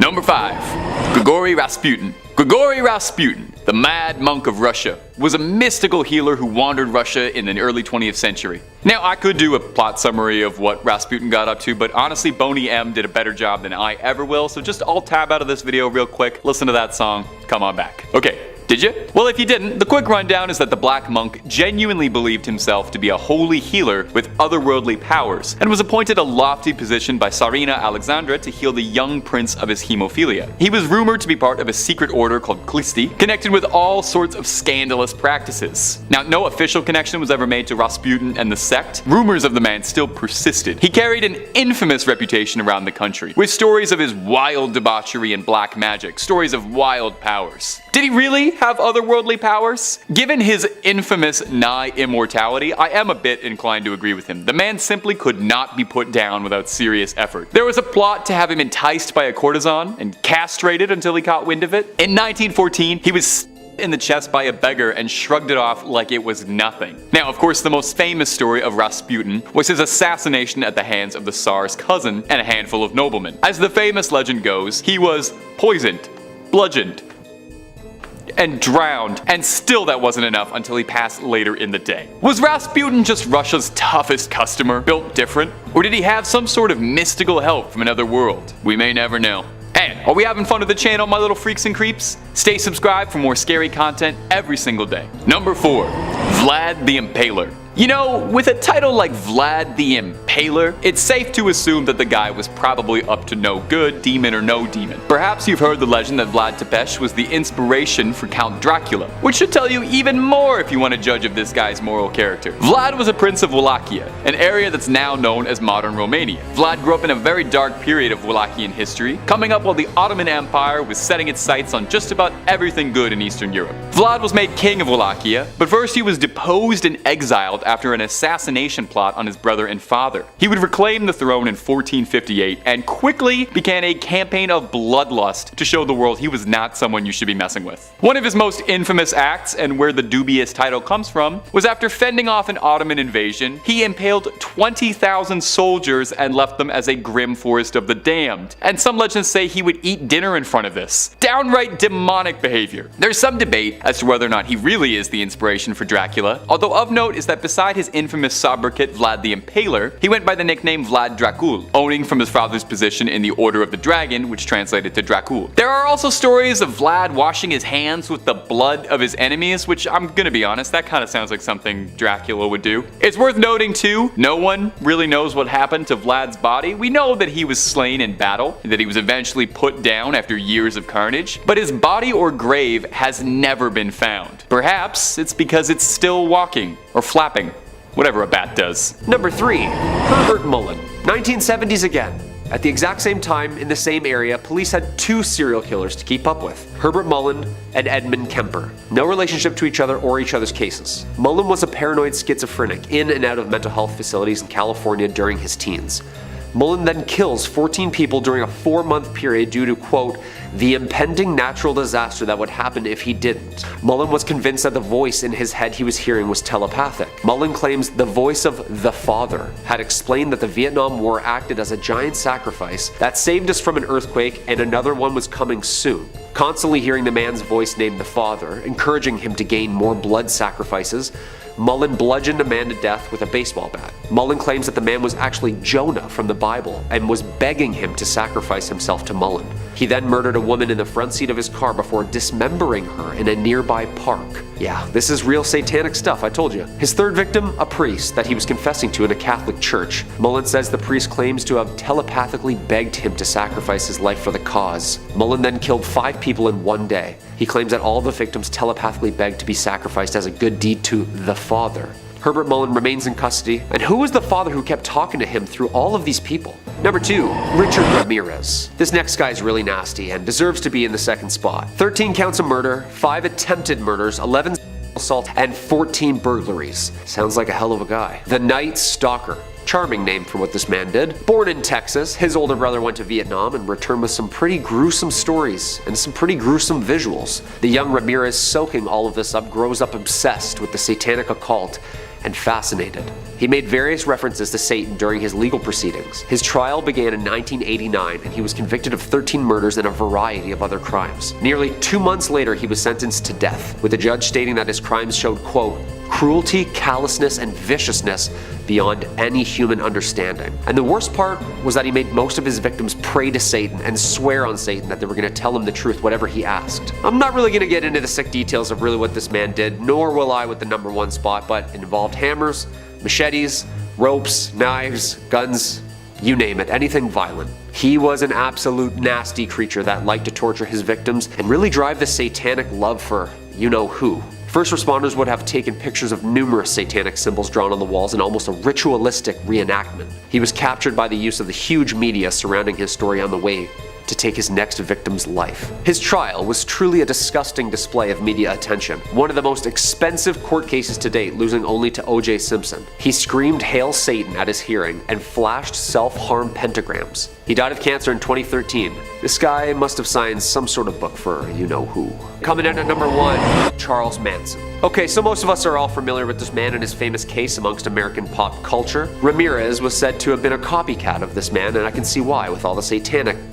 Number 5. Grigory Rasputin. Grigory Rasputin, the Mad Monk of Russia, was a mystical healer who wandered Russia in the early 20th century. Now, I could do a plot summary of what Rasputin got up to, but honestly, Boney M did a better job than I ever will, so just I'll tab out of this video real quick, listen to that song, come on back. Okay. Did you? Well, if you didn't, the quick rundown is that the Black Monk genuinely believed himself to be a holy healer with otherworldly powers, and was appointed a lofty position by Tsarina Alexandra to heal the young prince of his hemophilia. He was rumored to be part of a secret order called Klisti, connected with all sorts of scandalous practices. Now, no official connection was ever made to Rasputin and the sect. Rumors of the man still persisted. He carried an infamous reputation around the country, with stories of his wild debauchery and black magic, stories of wild powers. Did he really have otherworldly powers? Given his infamous nigh immortality, I am a bit inclined to agree with him. The man simply could not be put down without serious effort. There was a plot to have him enticed by a courtesan and castrated until he caught wind of it. In 1914, he was in the chest by a beggar and shrugged it off like it was nothing. Now, of course, the most famous story of Rasputin was his assassination at the hands of the Tsar's cousin and a handful of noblemen. As the famous legend goes, he was poisoned, bludgeoned, and drowned, and still that wasn't enough until he passed later in the day. Was Rasputin just Russia's toughest customer, built different? Or did he have some sort of mystical help from another world? We may never know. Hey, are we having fun with the channel, my little freaks and creeps? Stay subscribed for more scary content every single day. Number 4. Vlad the Impaler. You know, with a title like Vlad the Impaler, it's safe to assume that the guy was probably up to no good, demon or no demon. Perhaps you've heard the legend that Vlad Tepes was the inspiration for Count Dracula, which should tell you even more if you want to judge of this guy's moral character. Vlad was a prince of Wallachia, an area that's now known as modern Romania. Vlad grew up in a very dark period of Wallachian history, coming up while the Ottoman Empire was setting its sights on just about everything good in Eastern Europe. Vlad was made king of Wallachia, but first he was deposed and exiled after an assassination plot on his brother and father. He would reclaim the throne in 1458 and quickly began a campaign of bloodlust to show the world he was not someone you should be messing with. One of his most infamous acts, and where the dubious title comes from, was after fending off an Ottoman invasion, he impaled 20,000 soldiers and left them as a grim forest of the damned. And some legends say he would eat dinner in front of this. Downright demonic behavior. There's some debate as to whether or not he really is the inspiration for Dracula, although of note is that beside his infamous sobriquet Vlad the Impaler, he went by the nickname Vlad Dracul, owning from his father's position in the Order of the Dragon, which translated to Dracul. There are also stories of Vlad washing his hands with the blood of his enemies, which I'm gonna be honest, that kind of sounds like something Dracula would do. It's worth noting too, no one really knows what happened to Vlad's body. We know that he was slain in battle, and that he was eventually put down after years of carnage, but his body or grave has never been found. Perhaps it's because it's still walking, or flapping, whatever a bat does. Number 3. Herbert Mullen. 1970s again. At the exact same time, in the same area, police had 2 serial killers to keep up with. Herbert Mullen and Edmund Kemper. No relationship to each other or each other's cases. Mullen was a paranoid schizophrenic in and out of mental health facilities in California during his teens. Mullen then kills 14 people during a 4-month period due to, quote, the impending natural disaster that would happen if he didn't. Mullen was convinced that the voice in his head he was hearing was telepathic. Mullen claims the voice of the Father had explained that the Vietnam War acted as a giant sacrifice that saved us from an earthquake and another one was coming soon. Constantly hearing the man's voice named the Father, encouraging him to gain more blood sacrifices, Mullen bludgeoned a man to death with a baseball bat. Mullen claims that the man was actually Jonah from the Bible and was begging him to sacrifice himself to Mullen. He then murdered a woman in the front seat of his car before dismembering her in a nearby park. Yeah, this is real satanic stuff, I told you. His third victim, a priest that he was confessing to in a Catholic church. Mullen says the priest claims to have telepathically begged him to sacrifice his life for the cause. Mullen then killed 5 people in one day. He claims that all the victims telepathically begged to be sacrificed as a good deed to the Father. Herbert Mullen remains in custody, and who was the father who kept talking to him through all of these people? Number 2, Richard Ramirez. This next guy is really nasty and deserves to be in the second spot. 13 counts of murder, 5 attempted murders, 11 assaults, and 14 burglaries. Sounds like a hell of a guy. The Night Stalker. Charming name for what this man did. Born in Texas, his older brother went to Vietnam and returned with some pretty gruesome stories and some pretty gruesome visuals. The young Ramirez, soaking all of this up, grows up obsessed with the satanic occult and fascinated. He made various references to Satan during his legal proceedings. His trial began in 1989, and he was convicted of 13 murders and a variety of other crimes. Nearly 2 months later, he was sentenced to death, with the judge stating that his crimes showed, quote, cruelty, callousness, and viciousness beyond any human understanding. And the worst part was that he made most of his victims pray to Satan and swear on Satan that they were going to tell him the truth, whatever he asked. I'm not really going to get into the sick details of really what this man did, nor will I with the number 1 spot, but it involved hammers, machetes, ropes, knives, guns, you name it, anything violent. He was an absolute nasty creature that liked to torture his victims and really drive the satanic love for you-know-who. First responders would have taken pictures of numerous satanic symbols drawn on the walls in almost a ritualistic reenactment. He was captured by the use of the huge media surrounding his story on the way to take his next victim's life. His trial was truly a disgusting display of media attention, one of the most expensive court cases to date, losing only to O.J. Simpson. He screamed "Hail Satan" at his hearing and flashed self-harm pentagrams. He died of cancer in 2013. This guy must have signed some sort of book for you-know-who. Coming in at number 1, Charles Manson. Okay, so most of us are all familiar with this man and his famous case amongst American pop culture. Ramirez was said to have been a copycat of this man, and I can see why with all the satanicness.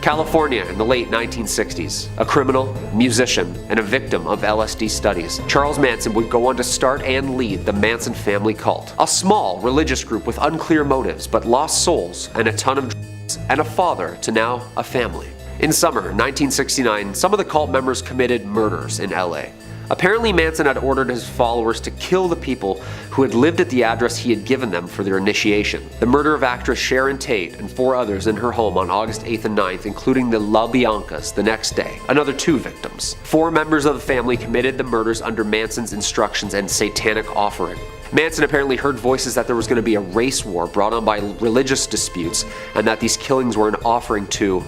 California in the late 1960s. A criminal, musician, and a victim of LSD studies, Charles Manson would go on to start and lead the Manson family cult. A small religious group with unclear motives but lost souls and a ton of drugs, and a father to now a family. In summer 1969, some of the cult members committed murders in LA. Apparently, Manson had ordered his followers to kill the people who had lived at the address he had given them for their initiation. The murder of actress Sharon Tate and 4 others in her home on August 8th and 9th, including the La Biancas the next day. Another 2 victims. 4 members of the family committed the murders under Manson's instructions and satanic offering. Manson apparently heard voices that there was going to be a race war brought on by religious disputes, and that these killings were an offering to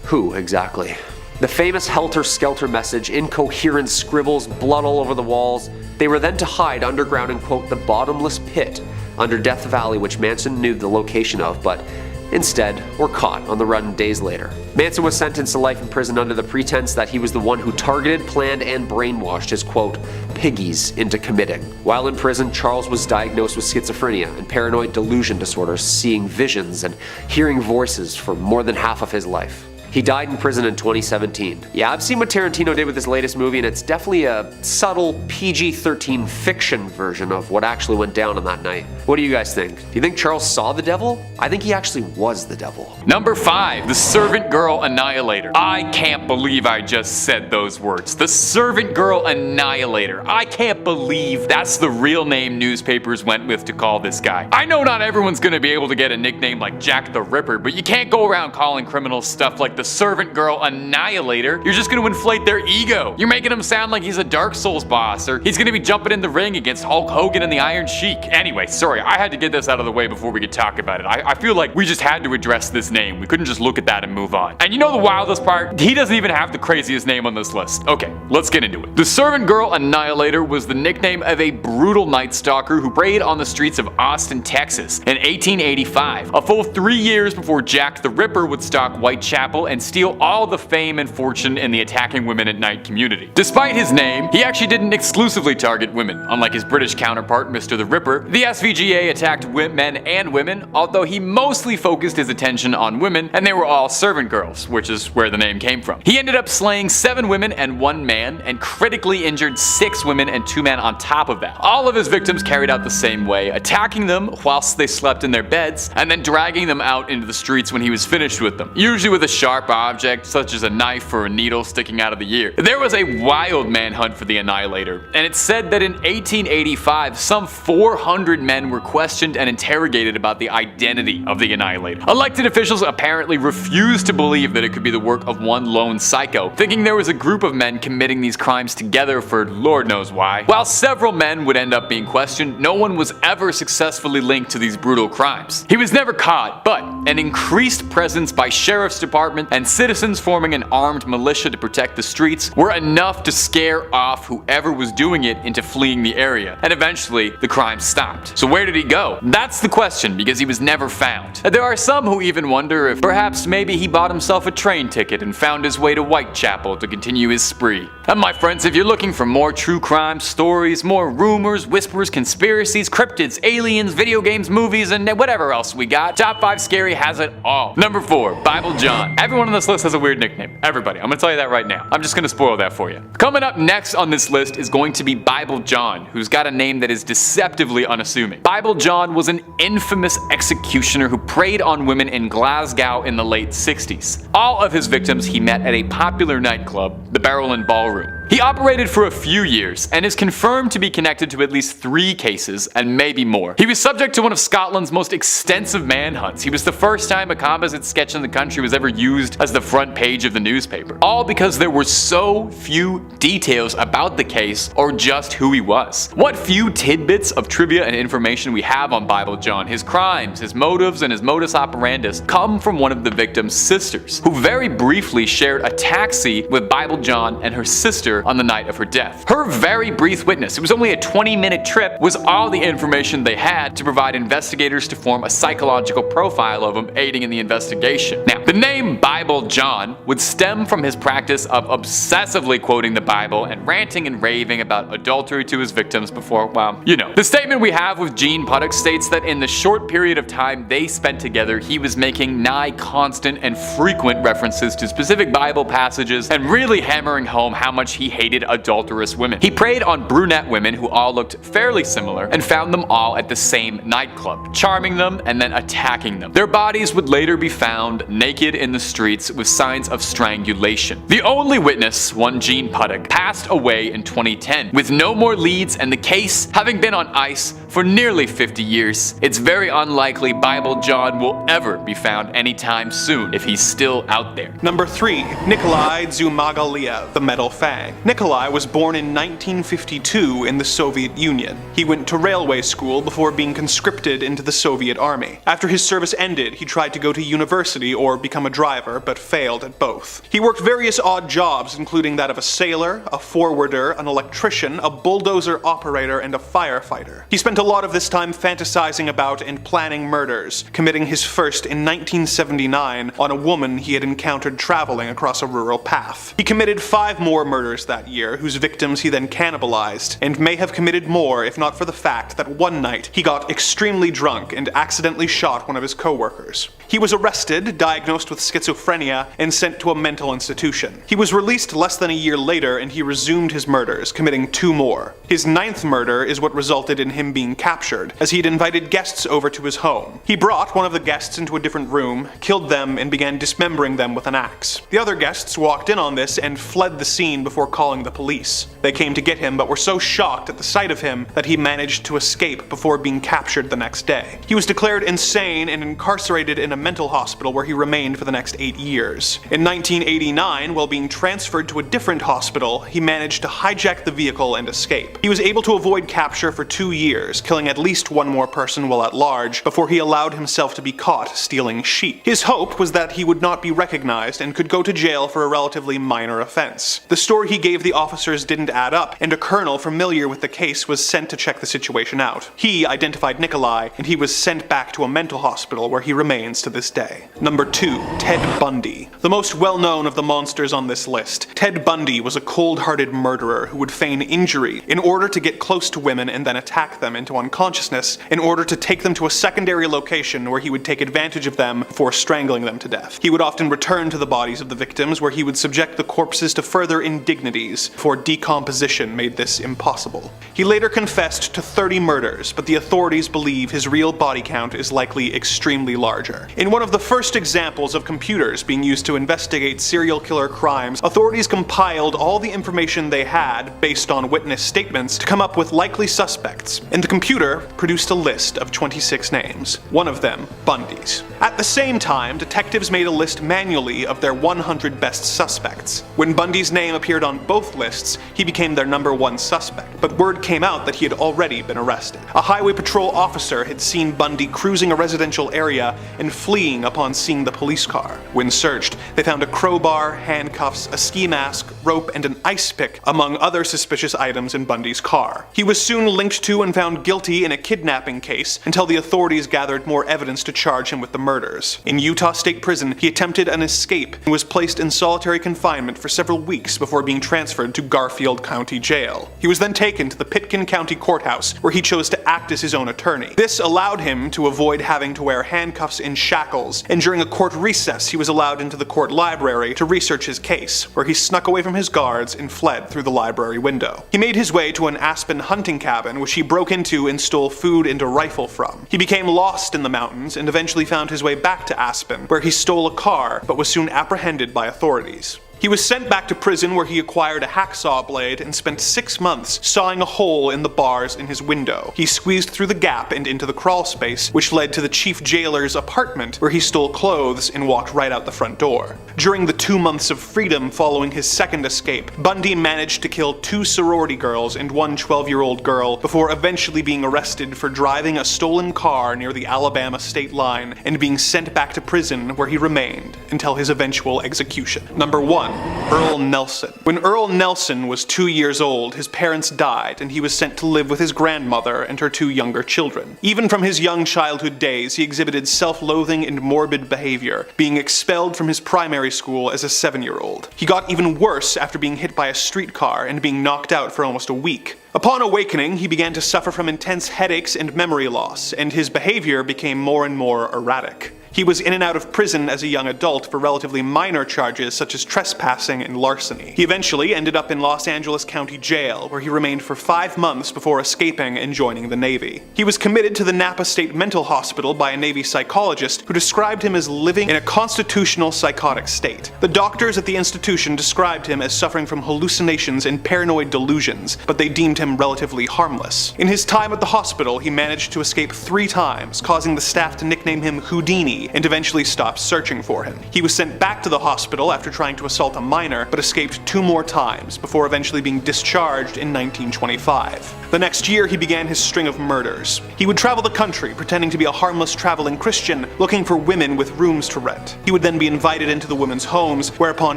who exactly? The famous helter-skelter message, incoherent scribbles, blood all over the walls. They were then to hide underground in, quote, the bottomless pit under Death Valley, which Manson knew the location of, but instead were caught on the run days later. Manson was sentenced to life in prison under the pretense that he was the one who targeted, planned, and brainwashed his, quote, piggies into committing. While in prison, Charles was diagnosed with schizophrenia and paranoid delusion disorders, seeing visions and hearing voices for more than half of his life. He died in prison in 2017. Yeah, I've seen what Tarantino did with his latest movie, and it's definitely a subtle PG-13 fiction version of what actually went down on that night. What do you guys think? Do you think Charles saw the devil? I think he actually was the devil. Number 5, the Servant Girl Annihilator. I can't believe I just said those words. The Servant Girl Annihilator. I can't believe that's the real name newspapers went with to call this guy. I know not everyone's gonna be able to get a nickname like Jack the Ripper, but you can't go around calling criminals stuff like the Servant Girl Annihilator. You're just gonna inflate their ego. You're making him sound like he's a Dark Souls boss, or he's gonna be jumping in the ring against Hulk Hogan and the Iron Sheik. Anyway, sorry, I had to get this out of the way before we could talk about it. I feel like we just had to address this name. We couldn't just look at that and move on. And you know the wildest part? He doesn't even have the craziest name on this list. Okay, let's get into it. The Servant Girl Annihilator was the nickname of a brutal night stalker who preyed on the streets of Austin, Texas in 1885, a full 3 years before Jack the Ripper would stalk Whitechapel and steal all the fame and fortune in the attacking women at night community. Despite his name, he actually didn't exclusively target women. Unlike his British counterpart, Mr. the Ripper, the SVGA attacked men and women, although he mostly focused his attention on women, and they were all servant girls, which is where the name came from. He ended up slaying 7 women and 1 man, and critically injured 6 women and 2 men on top of that. All of his victims carried out the same way, attacking them whilst they slept in their beds, and then dragging them out into the streets when he was finished with them, usually with a sharp object such as a knife or a needle sticking out of the ear. There was a wild manhunt for the Annihilator, and it's said that in 1885 some 400 men were questioned and interrogated about the identity of the Annihilator. Elected officials apparently refused to believe that it could be the work of one lone psycho, thinking there was a group of men committing these crimes together for Lord knows why. While several men would end up being questioned, no one was ever successfully linked to these brutal crimes. He was never caught, but an increased presence by sheriff's departments enforcement and citizens forming an armed militia to protect the streets were enough to scare off whoever was doing it into fleeing the area, and eventually the crime stopped. So where did he go? That's the question, because he was never found. There are some who even wonder if perhaps maybe he bought himself a train ticket and found his way to Whitechapel to continue his spree. And my friends, if you're looking for more true crime stories, more rumors, whispers, conspiracies, cryptids, aliens, video games, movies, and whatever else we got, Top 5 Scary has it all. Number 4, Bible John. Everyone on this list has a weird nickname. Everybody. I'm gonna tell you that right now. I'm just gonna spoil that for you. Coming up next on this list is going to be Bible John, who's got a name that is deceptively unassuming. Bible John was an infamous executioner who preyed on women in Glasgow in the late 60s. All of his victims he met at a popular nightclub, the Barrel and Ballroom. He operated for a few years and is confirmed to be connected to at least 3 cases and maybe more. He was subject to one of Scotland's most extensive manhunts. He was the first time a composite sketch in the country was ever used as the front page of the newspaper. All because there were so few details about the case or just who he was. What few tidbits of trivia and information we have on Bible John, his crimes, his motives, and his modus operandus come from one of the victim's sisters, who very briefly shared a taxi with Bible John and her sister on the night of her death. Her very brief witness, it was only a 20-minute trip, was all the information they had to provide investigators to form a psychological profile of him, aiding in the investigation. Now, the name Bible John would stem from his practice of obsessively quoting the Bible and ranting and raving about adultery to his victims before, well, you know. The statement we have with Gene Puttock states that in the short period of time they spent together, he was making nigh constant and frequent references to specific Bible passages and really hammering home how much he hated adulterous women. He preyed on brunette women who all looked fairly similar and found them all at the same nightclub, charming them and then attacking them. Their bodies would later be found naked in the streets with signs of strangulation. The only witness, one Gene Puttock, passed away in 2010, with no more leads and the case having been on ice for nearly 50 years. It's very unlikely Bible John will ever be found anytime soon if he's still out there. Number 3, Nikolai Zhumagaliev, the Metal Fang. Nikolai was born in 1952 in the Soviet Union. He went to railway school before being conscripted into the Soviet army. After his service ended, he tried to go to university or become a driver, but failed at both. He worked various odd jobs, including that of a sailor, a forwarder, an electrician, a bulldozer operator, and a firefighter. He spent a lot of this time fantasizing about and planning murders, committing his first in 1979 on a woman he had encountered traveling across a rural path. He committed 5 more murders that year, whose victims he then cannibalized, and may have committed more if not for the fact that one night he got extremely drunk and accidentally shot one of his co-workers. He was arrested, diagnosed with schizophrenia, and sent to a mental institution. He was released less than a year later and he resumed his murders, committing 2 more. His 9th murder is what resulted in him being captured, as he had invited guests over to his home. He brought one of the guests into a different room, killed them, and began dismembering them with an axe. The other guests walked in on this and fled the scene before calling the police. They came to get him, but were so shocked at the sight of him that he managed to escape before being captured the next day. He was declared insane and incarcerated in a mental hospital where he remained for the next 8 years. In 1989, while being transferred to a different hospital, he managed to hijack the vehicle and escape. He was able to avoid capture for 2 years, killing at least 1 more person while at large, before he allowed himself to be caught stealing sheep. His hope was that he would not be recognized and could go to jail for a relatively minor offense. The story he gave the officers didn't add up, and a colonel familiar with the case was sent to check the situation out. He identified Nikolai, and he was sent back to a mental hospital where he remains to this day. Number 2, Ted Bundy. The most well-known of the monsters on this list, Ted Bundy was a cold-hearted murderer who would feign injury in order to get close to women and then attack them into unconsciousness in order to take them to a secondary location where he would take advantage of them before strangling them to death. He would often return to the bodies of the victims where he would subject the corpses to further indignities before decomposition made this impossible. He later confessed to 30 murders, but the authorities believe his real body count is likely extremely larger. In one of the first examples of computers being used to investigate serial killer crimes, authorities compiled all the information they had based on witness statements to come up with likely suspects, and the computer produced a list of 26 names, one of them Bundy's. At the same time, detectives made a list manually of their 100 best suspects. When Bundy's name appeared on of both lists, he became their #1 suspect. But word came out that he had already been arrested. A highway patrol officer had seen Bundy cruising a residential area and fleeing upon seeing the police car. When searched, they found a crowbar, handcuffs, a ski mask, rope, and an ice pick, among other suspicious items in Bundy's car. He was soon linked to and found guilty in a kidnapping case until the authorities gathered more evidence to charge him with the murders. In Utah State Prison, he attempted an escape and was placed in solitary confinement for several weeks before being transferred to Garfield County Jail. He was then taken to the Pitkin County Courthouse, where he chose to act as his own attorney. This allowed him to avoid having to wear handcuffs and shackles, and during a court recess he was allowed into the court library to research his case, where he snuck away from his guards and fled through the library window. He made his way to an Aspen hunting cabin, which he broke into and stole food and a rifle from. He became lost in the mountains and eventually found his way back to Aspen, where he stole a car but was soon apprehended by authorities. He was sent back to prison, where he acquired a hacksaw blade and spent 6 months sawing a hole in the bars in his window. He squeezed through the gap and into the crawl space, which led to the chief jailer's apartment, where he stole clothes and walked right out the front door. During the 2 months of freedom following his second escape, Bundy managed to kill 2 sorority girls and 1 12-year-old girl before eventually being arrested for driving a stolen car near the Alabama state line and being sent back to prison, where he remained until his eventual execution. Number 1. Earl Nelson. When Earl Nelson was 2 years old, his parents died and he was sent to live with his grandmother and her 2 younger children. Even from his young childhood days, he exhibited self-loathing and morbid behavior, being expelled from his primary school as a 7-year-old. He got even worse after being hit by a streetcar and being knocked out for almost a week. Upon awakening, he began to suffer from intense headaches and memory loss, and his behavior became more and more erratic. He was in and out of prison as a young adult for relatively minor charges such as trespassing and larceny. He eventually ended up in Los Angeles County Jail, where he remained for 5 months before escaping and joining the Navy. He was committed to the Napa State Mental Hospital by a Navy psychologist who described him as living in a constitutional psychotic state. The doctors at the institution described him as suffering from hallucinations and paranoid delusions, but they deemed him relatively harmless. In his time at the hospital, he managed to escape 3 times, causing the staff to nickname him Houdini, and eventually stopped searching for him. He was sent back to the hospital after trying to assault a minor, but escaped 2 more times before eventually being discharged in 1925. The next year, he began his string of murders. He would travel the country pretending to be a harmless traveling Christian, looking for women with rooms to rent. He would then be invited into the women's homes, whereupon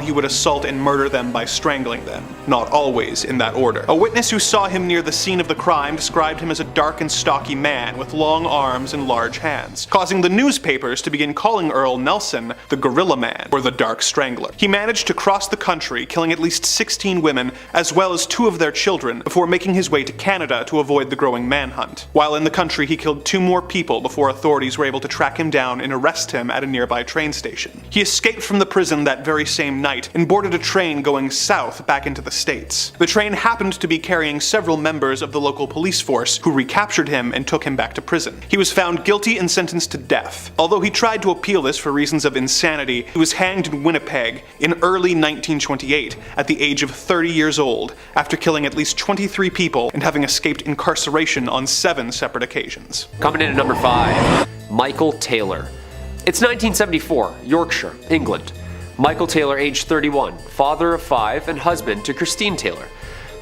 he would assault and murder them by strangling them. Not always in that order. A witness who saw him near the scene of the crime described him as a dark and stocky man with long arms and large hands, causing the newspapers to begin calling Earl Nelson the Gorilla Man, or the Dark Strangler. He managed to cross the country, killing at least 16 women, as well as 2 of their children, before making his way to Canada to avoid the growing manhunt. While in the country, he killed 2 more people before authorities were able to track him down and arrest him at a nearby train station. He escaped from the prison that very same night and boarded a train going south back into the States. The train happened to be carrying several members of the local police force, who recaptured him and took him back to prison. He was found guilty and sentenced to death. Although he tried to appeal this for reasons of insanity, he was hanged in Winnipeg in early 1928 at the age of 30 years old, after killing at least 23 people and having escaped incarceration on 7 separate occasions. Coming in at number 5, Michael Taylor. It's 1974, Yorkshire, England. Michael Taylor, age 31, father of 5 and husband to Christine Taylor.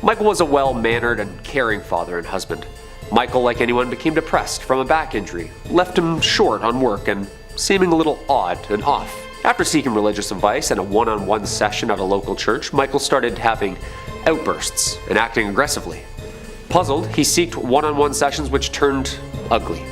Michael was a well-mannered and caring father and husband. Michael, like anyone, became depressed from a back injury, left him short on work and seeming a little odd and off. After seeking religious advice and a one-on-one session at a local church, Michael started having outbursts and acting aggressively. Puzzled, he sought one-on-one sessions which turned ugly.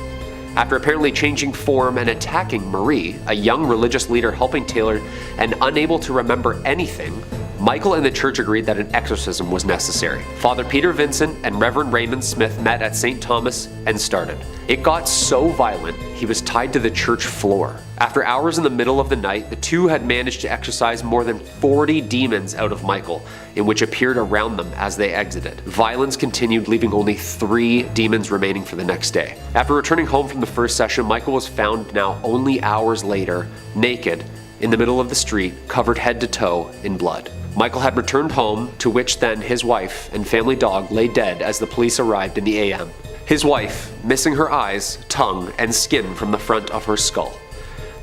After apparently changing form and attacking Marie, a young religious leader helping Taylor and unable to remember anything, Michael and the church agreed that an exorcism was necessary. Father Peter Vincent and Reverend Raymond Smith met at St. Thomas and started. It got so violent, he was tied to the church floor. After hours in the middle of the night, the two had managed to exorcise more than 40 demons out of Michael, in which appeared around them as they exited. Violence continued, leaving only 3 demons remaining for the next day. After returning home from the first session, Michael was found now only hours later, naked, in the middle of the street, covered head to toe in blood. Michael had returned home, to which then his wife and family dog lay dead as the police arrived in the AM. His wife, missing her eyes, tongue, and skin from the front of her skull.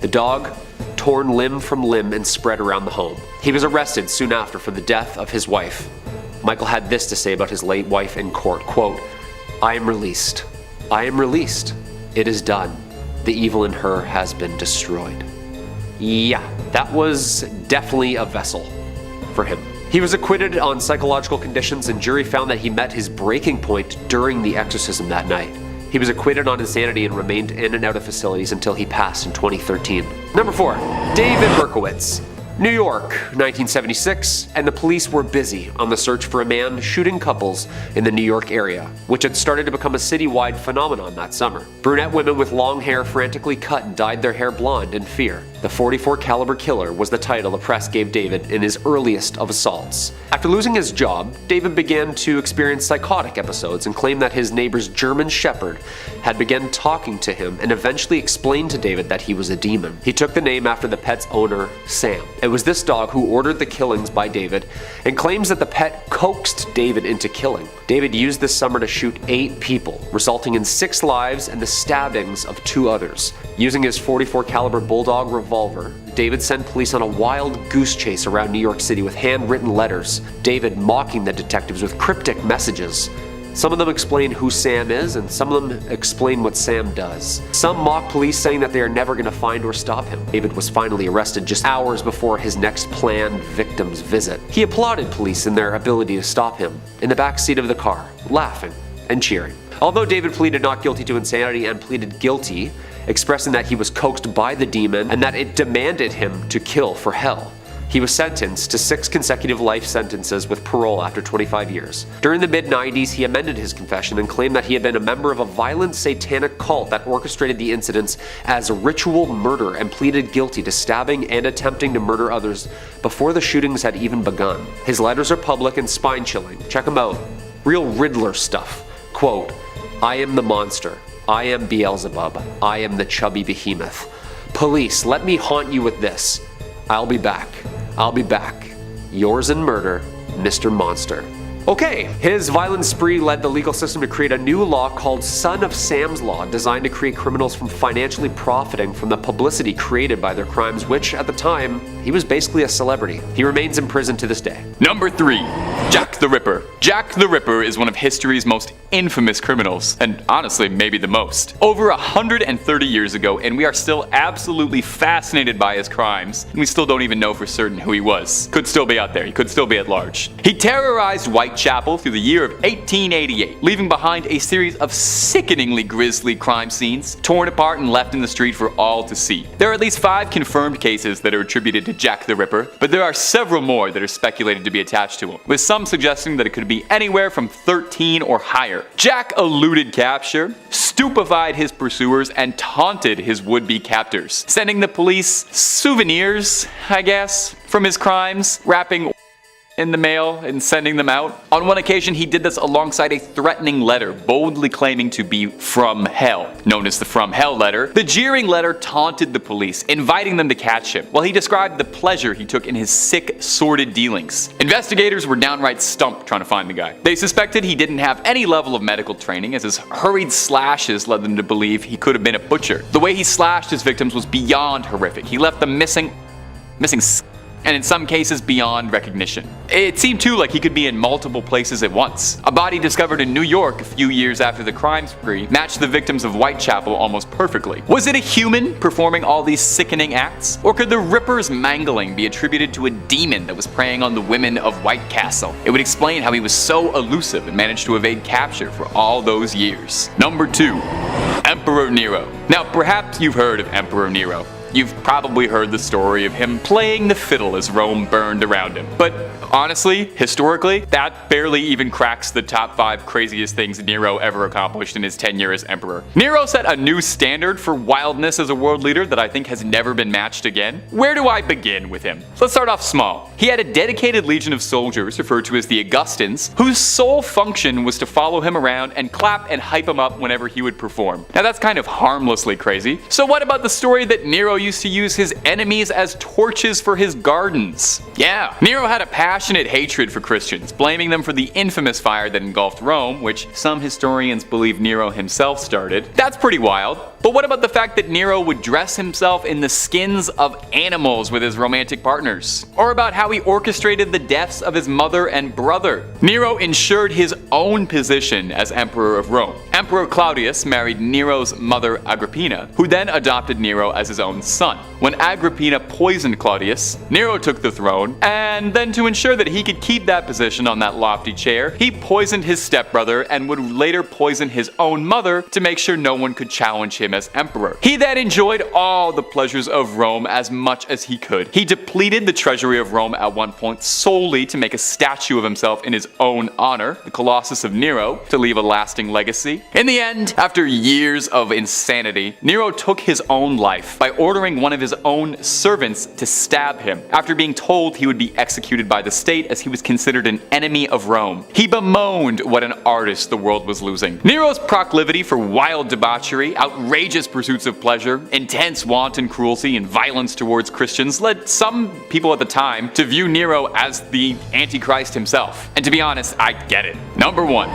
The dog, torn limb from limb and spread around the home. He was arrested soon after for the death of his wife Michael had this to say about his late wife in court, quote, "I am released. I am released. It is done. The evil in her has been destroyed." Yeah, that was definitely a vessel for him. He was acquitted on psychological conditions, and jury found that he met his breaking point during the exorcism that night. He was acquitted on insanity and remained in and out of facilities until he passed in 2013. Number 4, David Berkowitz. New York, 1976, and the police were busy on the search for a man shooting couples in the New York area, which had started to become a citywide phenomenon that summer. Brunette women with long hair frantically cut and dyed their hair blonde in fear. The .44 caliber killer was the title the press gave David in his earliest of assaults. After losing his job, David began to experience psychotic episodes and claimed that his neighbor's German Shepherd had begun talking to him and eventually explained to David that he was a demon. He took the name after the pet's owner, Sam. It was this dog who ordered the killings by David and claims that the pet coaxed David into killing. David used this summer to shoot 8 people, resulting in 6 lives and the stabbings of 2 others. Using his .44 caliber bulldog revolver, David sent police on a wild goose chase around New York City with handwritten letters, David mocking the detectives with cryptic messages. Some of them explain who Sam is, and some of them explain what Sam does. Some mock police, saying that they are never going to find or stop him. David was finally arrested just hours before his next planned victim's visit. He applauded police in their ability to stop him, in the back seat of the car, laughing and cheering. Although David pleaded not guilty to insanity and pleaded guilty, expressing that he was coaxed by the demon and that it demanded him to kill for hell. He was sentenced to 6 consecutive life sentences with parole after 25 years. During the mid-90s, he amended his confession and claimed that he had been a member of a violent satanic cult that orchestrated the incidents as ritual murder and pleaded guilty to stabbing and attempting to murder others before the shootings had even begun. His letters are public and spine-chilling. Check them out. Real Riddler stuff. Quote, "I am the monster. I am Beelzebub. I am the chubby behemoth. Police, let me haunt you with this. I'll be back. I'll be back. Yours in murder, Mr. Monster." Okay, his violent spree led the legal system to create a new law called Son of Sam's Law, designed to create criminals from financially profiting from the publicity created by their crimes, which, at the time, he was basically a celebrity. He remains in prison to this day. Number 3, Jack the Ripper. Jack the Ripper is one of history's most infamous criminals, and honestly, maybe the most. Over 130 years ago, and we are still absolutely fascinated by his crimes, and we still don't even know for certain who he was. Could still be out there, he could still be at large. He terrorized Whitechapel through the year of 1888, leaving behind a series of sickeningly grisly crime scenes, torn apart and left in the street for all to see. There are at least 5 confirmed cases that are attributed to Jack the Ripper, but there are several more that are speculated to be attached to him, with some suggesting that it could be anywhere from 13 or higher. Jack eluded capture, stupefied his pursuers, and taunted his would-be captors, sending the police souvenirs, I guess, from his crimes, wrapping in the mail and sending them out. On one occasion, he did this alongside a threatening letter, boldly claiming to be from hell, known as the From Hell letter. The jeering letter taunted the police, inviting them to catch him, while he described the pleasure he took in his sick, sordid dealings. Investigators were downright stumped trying to find the guy. They suspected he didn't have any level of medical training, as his hurried slashes led them to believe he could have been a butcher. The way he slashed his victims was beyond horrific. He left them missing and in some cases beyond recognition. It seemed too like he could be in multiple places at once. A body discovered in New York a few years after the crime spree matched the victims of Whitechapel almost perfectly. Was it a human performing all these sickening acts? Or could the Ripper's mangling be attributed to a demon that was preying on the women of White Castle? It would explain how he was so elusive and managed to evade capture for all those years. Number 2, Emperor Nero. Now, perhaps you've heard of Emperor Nero. You've probably heard the story of him playing the fiddle as Rome burned around him. But honestly, historically, that barely even cracks the top 5 craziest things Nero ever accomplished in his tenure as emperor. Nero set a new standard for wildness as a world leader that I think has never been matched again. Where do I begin with him? Let's start off small. He had a dedicated legion of soldiers, referred to as the Augustans, whose sole function was to follow him around and clap and hype him up whenever he would perform. Now that's kind of harmlessly crazy. So what about the story that Nero used to use his enemies as torches for his gardens? Yeah, Nero had a passion passionate hatred for Christians, blaming them for the infamous fire that engulfed Rome, which some historians believe Nero himself started. That's pretty wild. But what about the fact that Nero would dress himself in the skins of animals with his romantic partners? Or about how he orchestrated the deaths of his mother and brother? Nero ensured his own position as Emperor of Rome. Emperor Claudius married Nero's mother Agrippina, who then adopted Nero as his own son. When Agrippina poisoned Claudius, Nero took the throne, and then to ensure that he could keep that position on that lofty chair, he poisoned his stepbrother and would later poison his own mother to make sure no one could challenge him as emperor. He then enjoyed all the pleasures of Rome as much as he could. He depleted the treasury of Rome at one point solely to make a statue of himself in his own honor, the Colossus of Nero, to leave a lasting legacy. In the end, after years of insanity, Nero took his own life by ordering one of his own servants to stab him after being told he would be executed by the state as he was considered an enemy of Rome. He bemoaned what an artist the world was losing. Nero's proclivity for wild debauchery, outrageous pursuits of pleasure, intense wanton cruelty, and violence towards Christians led some people at the time to view Nero as the Antichrist himself. And to be honest, I get it. Number 1.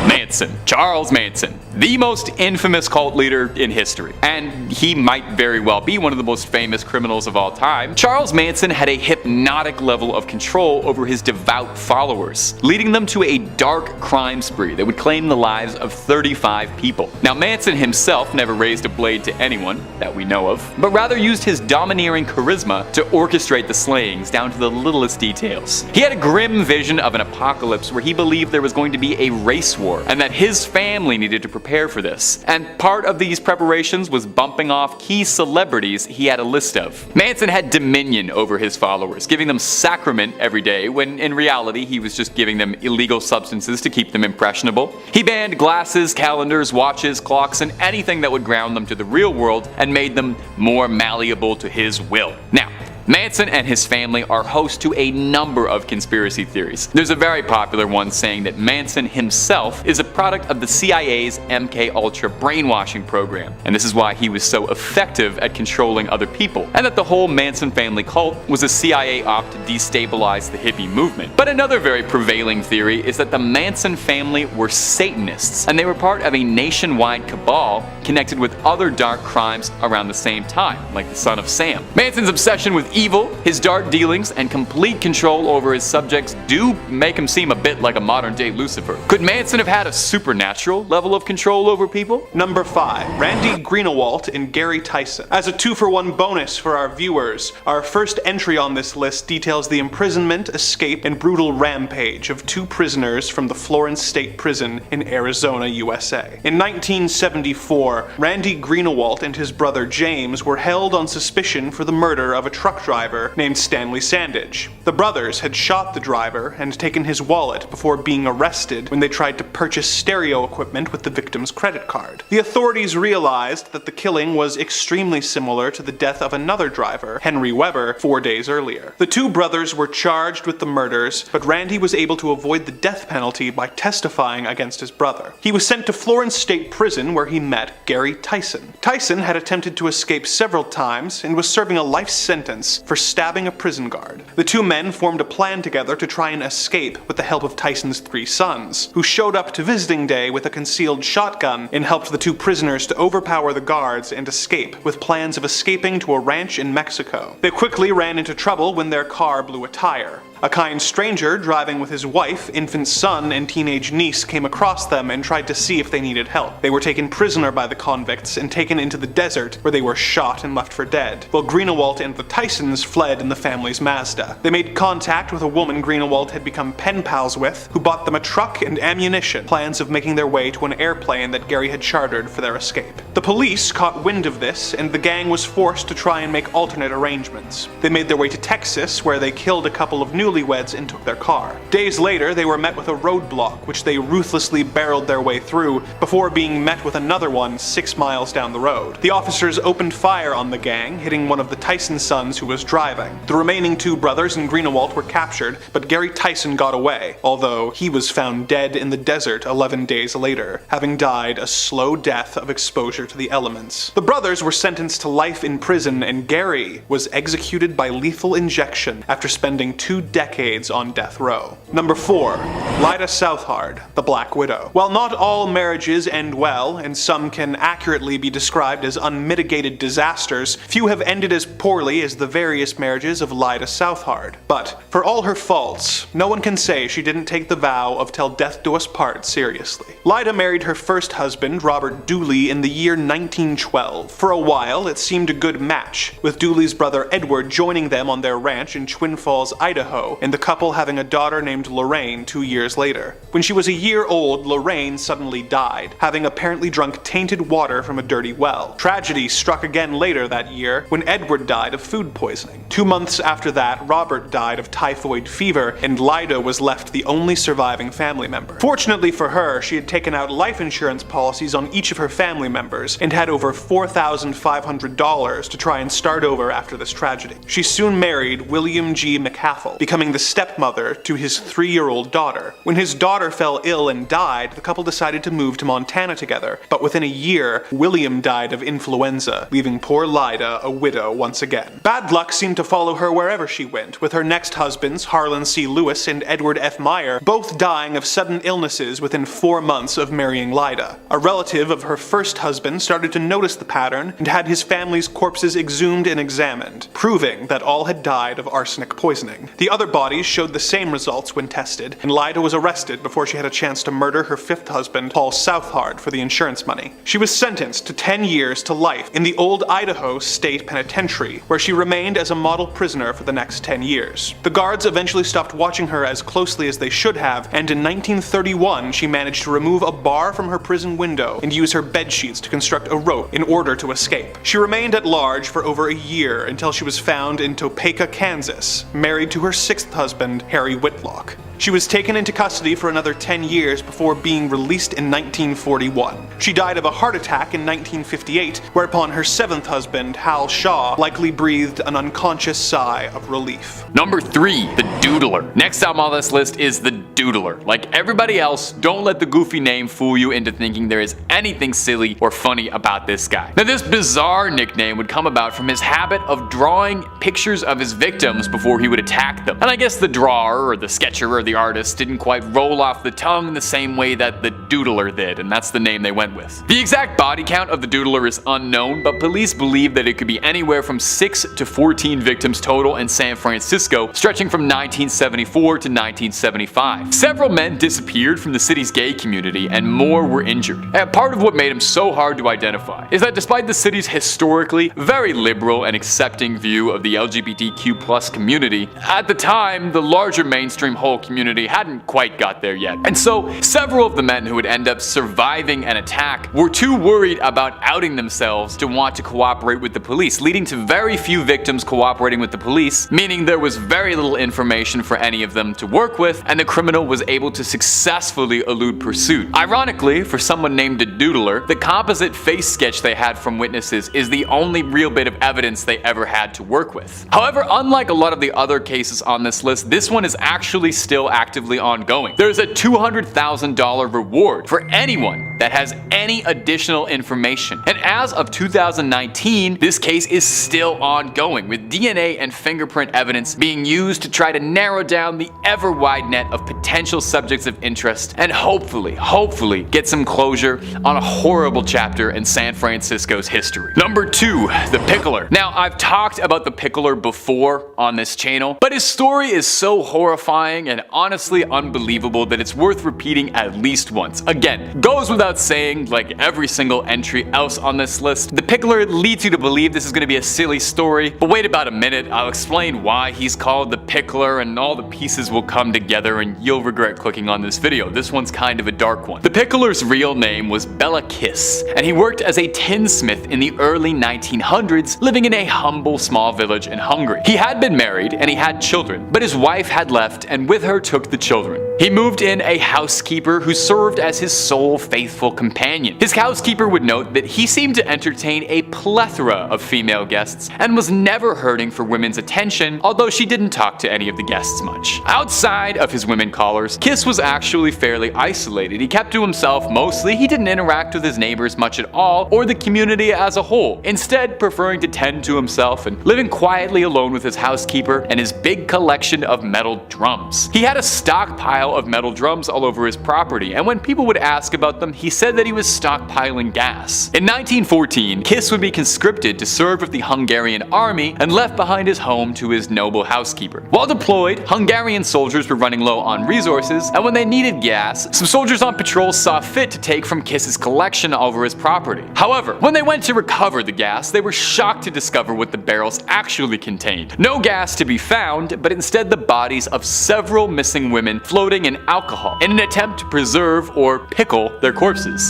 Manson. Charles Manson. The most infamous cult leader in history. And he might very well be one of the most famous criminals of all time. Charles Manson had a hypnotic level of control over his devout followers, leading them to a dark crime spree that would claim the lives of 35 people. Now, Manson himself never raised a blade to anyone that we know of, but rather used his domineering charisma to orchestrate the slayings down to the littlest details. He had a grim vision of an apocalypse where he believed there was going to be a race war and that his family needed to prepare for this. And part of these preparations was bumping off key celebrities he had a list of. Manson had dominion over his followers, giving them sacrament every day when in reality he was just giving them illegal substances to keep them impressionable. He banned glasses, calendars, watches, clocks, and anything that would ground them to the real world and made them more malleable to his will. Now, Manson and his family are host to a number of conspiracy theories. There's a very popular one saying that Manson himself is a product of the CIA's MK Ultra brainwashing program, and this is why he was so effective at controlling other people, and that the whole Manson family cult was a CIA op to destabilize the hippie movement. But another very prevailing theory is that the Manson family were Satanists, and they were part of a nationwide cabal connected with other dark crimes around the same time, like the Son of Sam. Manson's obsession with evil, his dark dealings, and complete control over his subjects do make him seem a bit like a modern-day Lucifer. Could Manson have had a supernatural level of control over people? Number 5. Randy Greenawalt and Gary Tyson. As a 2-for-1 bonus for our viewers, our first entry on this list details the imprisonment, escape, and brutal rampage of 2 prisoners from the Florence State Prison in Arizona, USA. In 1974, Randy Greenawalt and his brother James were held on suspicion for the murder of a truck driver named Stanley Sandage. The brothers had shot the driver and taken his wallet before being arrested when they tried to purchase stereo equipment with the victim's credit card. The authorities realized that the killing was extremely similar to the death of another driver, Henry Weber, 4 days earlier. The 2 brothers were charged with the murders, but Randy was able to avoid the death penalty by testifying against his brother. He was sent to Florence State Prison where he met Gary Tyson. Tyson had attempted to escape several times and was serving a life sentence for stabbing a prison guard. The 2 men formed a plan together to try and escape with the help of Tyson's 3 sons, who showed up to visiting day with a concealed shotgun and helped the 2 prisoners to overpower the guards and escape, with plans of escaping to a ranch in Mexico. They quickly ran into trouble when their car blew a tire. A kind stranger driving with his wife, infant son, and teenage niece came across them and tried to see if they needed help. They were taken prisoner by the convicts and taken into the desert where they were shot and left for dead, while Greenawalt and the Tysons fled in the family's Mazda. They made contact with a woman Greenawalt had become pen pals with, who bought them a truck and ammunition, plans of making their way to an airplane that Gary had chartered for their escape. The police caught wind of this, and the gang was forced to try and make alternate arrangements. They made their way to Texas, where they killed a couple of newlyweds and took their car. Days later, they were met with a roadblock, which they ruthlessly barreled their way through, before being met with another one 6 miles down the road. The officers opened fire on the gang, hitting one of the Tyson sons who was was driving. The remaining two brothers in Greenewalt were captured, but Gary Tyson got away, although he was found dead in the desert 11 days later, having died a slow death of exposure to the elements. The brothers were sentenced to life in prison, and Gary was executed by lethal injection after spending 2 decades on death row. Number 4. Lyda Southard, the Black Widow. While not all marriages end well, and some can accurately be described as unmitigated disasters, few have ended as poorly as the various marriages of Lyda Southard. But, for all her faults, no one can say she didn't take the vow of till death do us part seriously. Lyda married her first husband, Robert Dooley, in the year 1912. For a while, it seemed a good match, with Dooley's brother Edward joining them on their ranch in Twin Falls, Idaho, and the couple having a daughter named Lorraine 2 years later. When she was a year old, Lorraine suddenly died, having apparently drunk tainted water from a dirty well. Tragedy struck again later that year when Edward died of food poisoning. 2 months after that, Robert died of typhoid fever, and Lyda was left the only surviving family member. Fortunately for her, she had taken out life insurance policies on each of her family members and had over $4,500 to try and start over after this tragedy. She soon married William G. McCaffell, becoming the stepmother to his 3-year-old daughter. When his daughter fell ill and died, the couple decided to move to Montana together, but within a year, William died of influenza, leaving poor Lyda a widow once again. Bad luck seemed to follow her wherever she went, with her next husbands, Harlan C. Lewis and Edward F. Meyer, both dying of sudden illnesses within 4 months of marrying Lyda. A relative of her first husband started to notice the pattern and had his family's corpses exhumed and examined, proving that all had died of arsenic poisoning. The other bodies showed the same results when tested, and Lyda was arrested before she had a chance to murder her 5th husband, Paul Southard, for the insurance money. She was sentenced to 10 years to life in the old Idaho State Penitentiary, where she remained as a model prisoner for the next 10 years. The guards eventually stopped watching her as closely as they should have, and in 1931 she managed to remove a bar from her prison window and use her bedsheets to construct a rope in order to escape. She remained at large for over a year until she was found in Topeka, Kansas, married to her 6th husband, Harry Whitlock. She was taken into custody for another 10 years before being released in 1941. She died of a heart attack in 1958, whereupon her 7th husband, Hal Shaw, likely breathed an unconscious sigh of relief. Number 3, the Doodler. Next time on this list is the Doodler. Like everybody else, don't let the goofy name fool you into thinking there is anything silly or funny about this guy. Now, this bizarre nickname would come about from his habit of drawing pictures of his victims before he would attack them. And I guess the drawer or the sketcher or the artist didn't quite roll off the tongue the same way that the Doodler did, and that's the name they went with. The exact body count of the Doodler is unknown, but police believe that it could be anywhere from 6 to 14 victims total in San Francisco, stretching from 1974 to 1975. Several men disappeared from the city's gay community, and more were injured. And part of what made him so hard to identify is that despite the city's historically very liberal and accepting view of the LGBTQ+ community, at the time, the larger mainstream whole community hadn't quite got there yet. And so, several of the men who would end up surviving an attack were too worried about outing themselves to want to cooperate with the police, leading to very few victims cooperating with the police, meaning there was very little information for any of them to work with, and the criminal was able to successfully elude pursuit. Ironically, for someone named a Doodler, the composite face sketch they had from witnesses is the only real bit of evidence they ever had to work with. However, unlike a lot of the other cases on this list, this one is actually still actively ongoing. There's a $200,000 reward for anyone that has any additional information. And as of 2019, this case is still ongoing, with DNA and fingerprint evidence being used to try to narrow down the ever-wide net of potential subjects of interest and hopefully get some closure on a horrible chapter in San Francisco's history. Number 2, the Pickler. Now, I've talked about the Pickler before on this channel, but his story is so horrifying and honestly unbelievable that it's worth repeating at least once. Again, goes without saying, like every single entry else on this list, the Pickler leads you to believe this is going to be a silly story, but wait about a minute, I'll explain why he's called the Pickler and all the pieces will come together and you'll regret clicking on this video. This one's kind of a dark one. The Pickler's real name was Bela Kiss, and he worked as a tinsmith in the early 1900s, living in a humble small village in Hungary. He had been married and he had children, but his wife had left and with her took the children. He moved in a housekeeper who served as his sole faithful companion. His housekeeper would note that he seemed to entertain a plethora of female guests and was never hurting for women's attention, although she didn't talk to any of the guests much. Outside of his women callers, Kiss was actually fairly isolated. He kept to himself mostly. He didn't interact with his neighbors much at all or the community as a whole, instead preferring to tend to himself and living quietly alone with his housekeeper and his big collection of metal drums. He had a stockpile of metal drums all over his property, and when people would ask about them, he said that he was stockpiling gas. In 1914, Kiss would be conscripted to serve with the Hungarian army and left behind his home to his noble housekeeper. While deployed, Hungarian soldiers were running low on resources, and when they needed gas, some soldiers on patrol saw fit to take from Kiss's collection all over his property. However, when they went to recover the gas, they were shocked to discover what the barrels actually contained. No gas to be found, but instead the bodies of several missing women floating in alcohol in an attempt to preserve or pickle their corpses.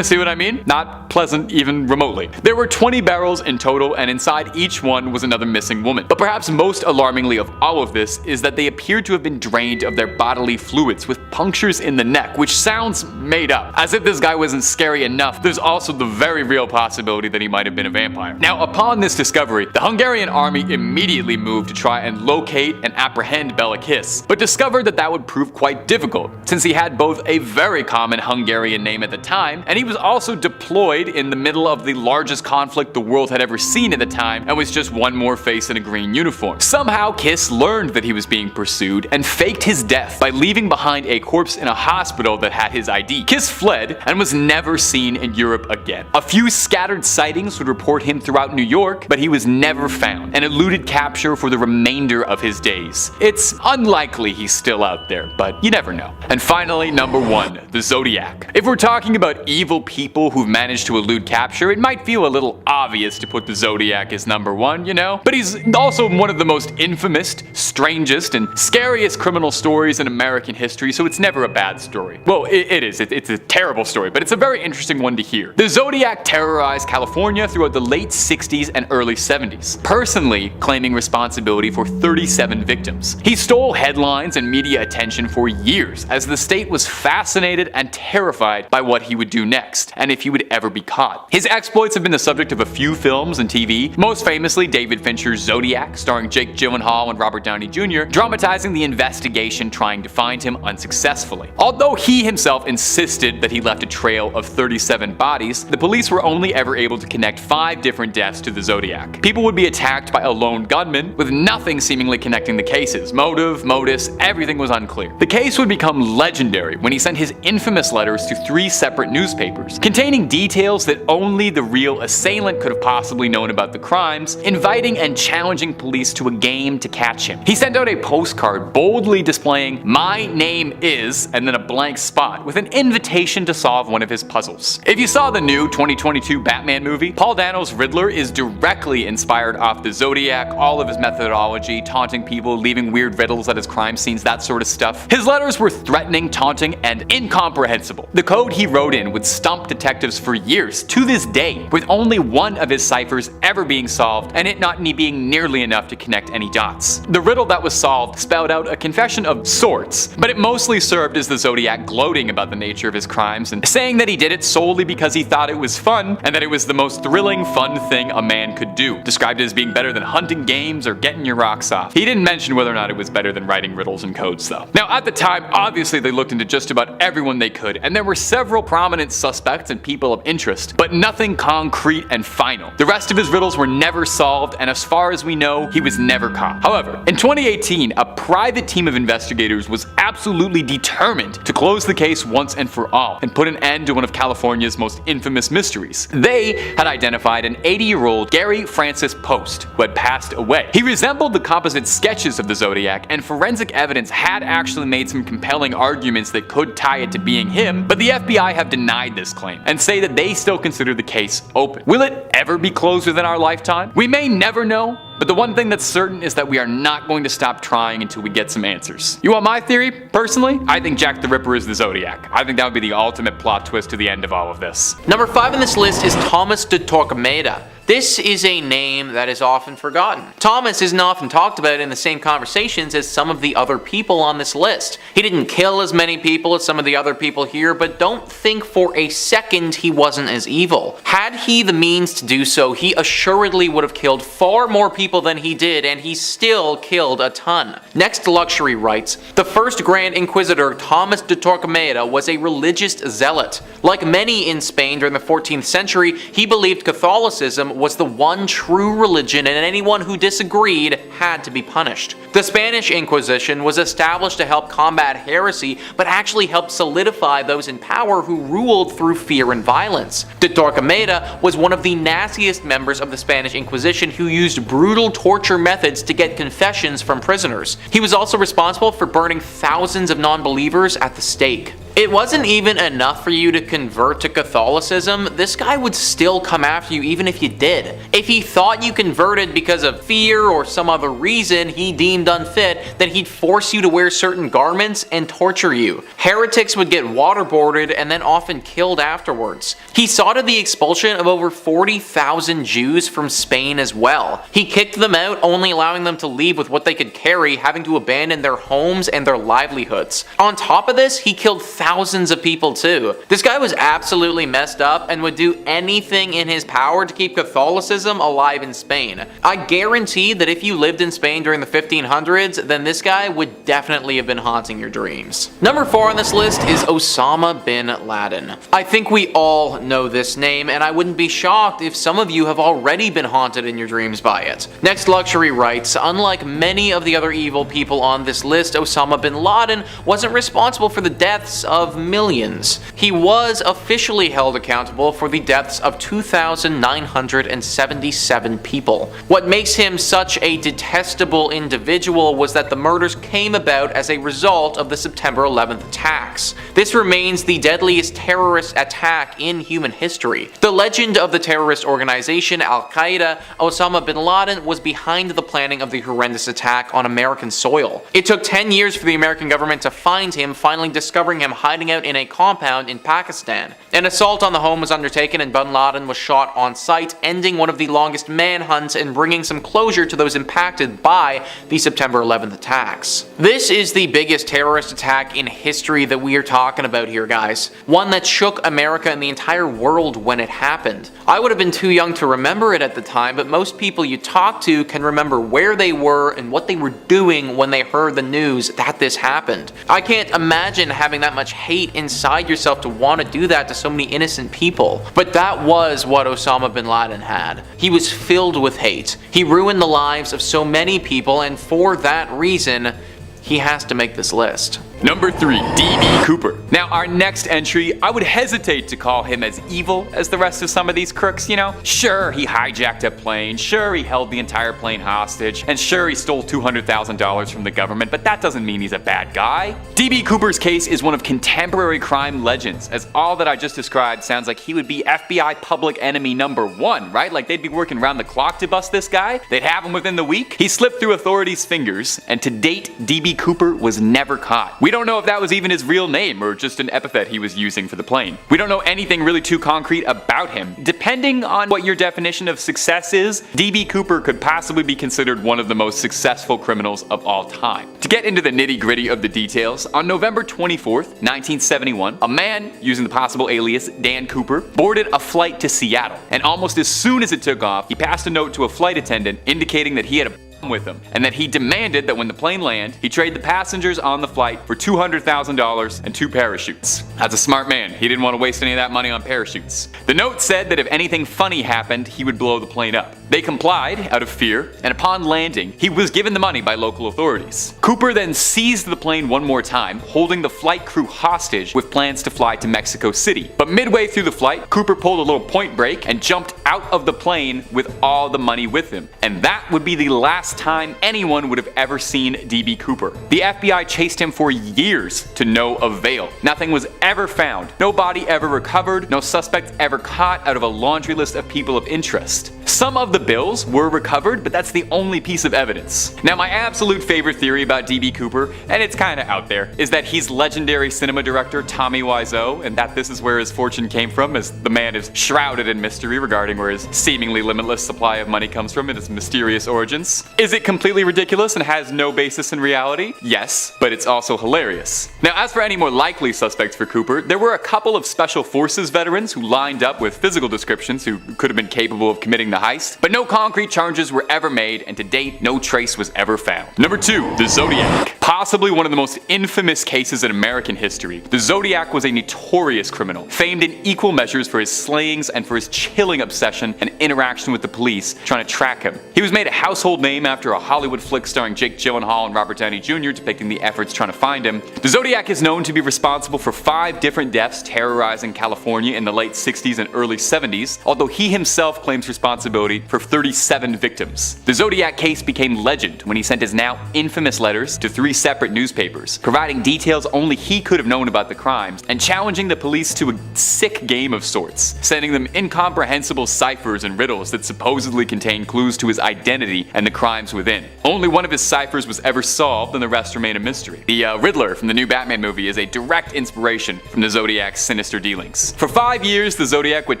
See what I mean? Not pleasant even remotely. There were 20 barrels in total, and inside each one was another missing woman. But perhaps most alarmingly of all of this is that they appeared to have been drained of their bodily fluids with punctures in the neck, which sounds made up. As if this guy wasn't scary enough, there's also the very real possibility that he might have been a vampire. Now, upon this discovery, the Hungarian army immediately moved to try and locate and apprehend Bela Kiss, but discovered that that would prove quite difficult, since he had both a very common Hungarian name at the time, and he was also deployed in the middle of the largest conflict the world had ever seen at the time, and was just one more face in a green uniform. Somehow, Kiss learned that he was being pursued and faked his death by leaving behind a corpse in a hospital that had his ID. Kiss fled and was never seen in Europe again. A few scattered sightings would report him throughout New York, but he was never found and eluded capture for the remainder of his days. It's unlikely he's still out there, but you never know. And finally, number 1, the Zodiac. If we're talking about evil people who've managed to elude capture, it might feel a little obvious to put the Zodiac as number 1, you know? But he's also one of the most infamous, strangest, and scariest criminal stories in American history, so it's never a bad story. Well, it is. It's a terrible story, but it's a very interesting one to hear. The Zodiac terrorized California throughout the late 60s and early 70s, personally claiming responsibility for 37 victims. He stole headlines and media attention for years, as the state was fascinated and terrified by what he would do next, and if he would ever be caught. His exploits have been the subject of a few films and TV, most famously David Fincher's Zodiac, starring Jake Gyllenhaal and Robert Downey Jr., dramatizing the investigation trying to find him unsuccessfully. Although he himself insisted that he left a trail of 37 bodies, the police were only ever able to connect 5 different deaths to the Zodiac. People would be attacked by a lone gunman, with nothing seemingly connecting the cases. Motive, modus, everything was unclear. The case would become legendary when he sent his infamous letters to 3 separate newspapers, containing details that only the real assailant could have possibly known about the crimes, inviting and challenging police to a game to catch him. He sent out a postcard boldly displaying "My name is," and then a blank spot with an invitation to solve one of his puzzles. If you saw the new 2022 Batman movie, Paul Dano's Riddler is directly inspired off the Zodiac, all of his methodology, taunting people, leaving weird riddles at his crime scenes, that sort of stuff. His letters were threatening, taunting, and incomprehensible. The code he wrote in would stump detectives for years, to this day, with only one of his ciphers ever being solved, and it not being nearly enough to connect any dots. The riddle that was solved spelled out a confession of sorts, but it mostly served as the Zodiac gloating about the nature of his crimes and saying that he did it solely because he thought it was fun and that it was the most thrilling, fun thing a man could do, described as being better than hunting games or getting your rocks off. He didn't mention whether or not it was better than writing riddles and codes though. Now at the time, obviously they looked into just about everyone they could, and there were several prominent suspects and people of interest, but nothing concrete and final. The rest of his riddles were never solved, and as far as we know, he was never caught. However, in 2018, a private team of investigators was absolutely determined to close the case once and for all, and put an end to one of California's most infamous mysteries. They had identified an 80-year-old Gary Francis Post, who had passed away. He resembled the composite sketches of the Zodiac, and forensic evidence had actually made some compelling arguments that could tie it to being him, but the FBI have denied this claim, and say that they still consider the case open. Will it ever be closed within our lifetime? We may never know, but the one thing that's certain is that we are not going to stop trying until we get some answers. You want my theory? Personally, I think Jack the Ripper is the Zodiac. I think that would be the ultimate plot twist to the end of all of this. Number 5 on this list is Thomas de Torquemada. This is a name that is often forgotten. Thomas isn't often talked about in the same conversations as some of the other people on this list. He didn't kill as many people as some of the other people here, but don't think for a second he wasn't as evil. Had he the means to do so, he assuredly would have killed far more people than he did, and he still killed a ton. Next, Luxury writes, the first Grand Inquisitor Thomas de Torquemada was a religious zealot. Like many in Spain during the 14th century, he believed Catholicism was the one true religion and anyone who disagreed had to be punished. The Spanish Inquisition was established to help combat heresy, but actually helped solidify those in power who ruled through fear and violence. De Torquemada was one of the nastiest members of the Spanish Inquisition who used brutal torture methods to get confessions from prisoners. He was also responsible for burning thousands of non-believers at the stake. It wasn't even enough for you to convert to Catholicism, this guy would still come after you even if you did. If he thought you converted because of fear or some other reason he deemed unfit, then he'd force you to wear certain garments and torture you. Heretics would get waterboarded and then often killed afterwards. He saw to the expulsion of over 40,000 Jews from Spain as well. He kicked them out, only allowing them to leave with what they could carry, having to abandon their homes and their livelihoods. On top of this, he killed thousands of people too. This guy was absolutely messed up and would do anything in his power to keep Catholicism alive in Spain. I guarantee that if you lived in Spain during the 1500s, then this guy would definitely have been haunting your dreams. Number 4 on this list is Osama bin Laden. I think we all know this name, and I wouldn't be shocked if some of you have already been haunted in your dreams by it. Next Luxury writes, unlike many of the other evil people on this list, Osama bin Laden wasn't responsible for the deaths of millions. He was officially held accountable for the deaths of 2,977 people. What makes him such a detestable individual was that the murders came about as a result of the September 11th attacks. This remains the deadliest terrorist attack in human history. The legend of the terrorist organization Al-Qaeda, Osama bin Laden was behind the planning of the horrendous attack on American soil. It took 10 years for the American government to find him, finally discovering him hiding out in a compound in Pakistan. An assault on the home was undertaken and bin Laden was shot on sight, ending one of the longest manhunts and bringing some closure to those impacted by the September 11th attacks. This is the biggest terrorist attack in history that we are talking about here, guys. One that shook America and the entire world when it happened. I would have been too young to remember it at the time, but most people you talk to can remember where they were and what they were doing when they heard the news that this happened. I can't imagine having that much hate inside yourself to want to do that to so many innocent people. But that was what Osama bin Laden had. He was filled with hate. He ruined the lives of so many people, and for that reason, he has to make this list. Number 3, D.B. Cooper. Now our next entry, I would hesitate to call him as evil as the rest of some of these crooks, you know? Sure, he hijacked a plane, sure he held the entire plane hostage, and sure he stole $200,000 from the government, but that doesn't mean he's a bad guy. D.B. Cooper's case is one of contemporary crime legends, as all that I just described sounds like he would be FBI public enemy number 1, right? Like they'd be working round the clock to bust this guy, they'd have him within the week. He slipped through authorities' fingers, and to date, D.B. Cooper was never caught. We don't know if that was even his real name or just an epithet he was using for the plane. We don't know anything really too concrete about him. Depending on what your definition of success is, D.B. Cooper could possibly be considered one of the most successful criminals of all time. To get into the nitty-gritty of the details, on November 24th, 1971, a man using the possible alias Dan Cooper boarded a flight to Seattle, and almost as soon as it took off, he passed a note to a flight attendant indicating that he had a with him, and that he demanded that when the plane landed, he trade the passengers on the flight for $200,000 and 2 parachutes. That's a smart man. He didn't want to waste any of that money on parachutes. The note said that if anything funny happened, he would blow the plane up. They complied out of fear, and upon landing, he was given the money by local authorities. Cooper then seized the plane one more time, holding the flight crew hostage with plans to fly to Mexico City. But midway through the flight, Cooper pulled a little point break and jumped out of the plane with all the money with him. And that would be the last last time anyone would have ever seen DB Cooper. The FBI chased him for years to no avail. Nothing was ever found, no body ever recovered, no suspect ever caught out of a laundry list of people of interest. Some of the bills were recovered, but that's the only piece of evidence. Now, my absolute favorite theory about DB Cooper, and it's kinda out there, is that he's legendary cinema director Tommy Wiseau, and that this is where his fortune came from, as the man is shrouded in mystery regarding where his seemingly limitless supply of money comes from and its mysterious origins. Is it completely ridiculous and has no basis in reality? Yes, but it's also hilarious. Now, as for any more likely suspects for Cooper, there were a couple of Special Forces veterans who lined up with physical descriptions who could have been capable of committing the heist, but no concrete charges were ever made, and to date, no trace was ever found. Number 2, the Zodiac. Possibly one of the most infamous cases in American history, the Zodiac was a notorious criminal, famed in equal measures for his slayings and for his chilling obsession and interaction with the police trying to track him. He was made a household name after a Hollywood flick starring Jake Gyllenhaal and Robert Downey Jr. depicting the efforts trying to find him. The Zodiac is known to be responsible for 5 different deaths terrorizing California in the late 60s and early 70s, although he himself claims responsibility for 37 victims. The Zodiac case became legend when he sent his now infamous letters to 3 separate newspapers, providing details only he could have known about the crimes, and challenging the police to a sick game of sorts, sending them incomprehensible ciphers and riddles that supposedly contained clues to his identity and the crimes within. Only one of his ciphers was ever solved, and the rest remain a mystery. The Riddler from the new Batman movie is a direct inspiration from the Zodiac's sinister dealings. For 5 years, the Zodiac would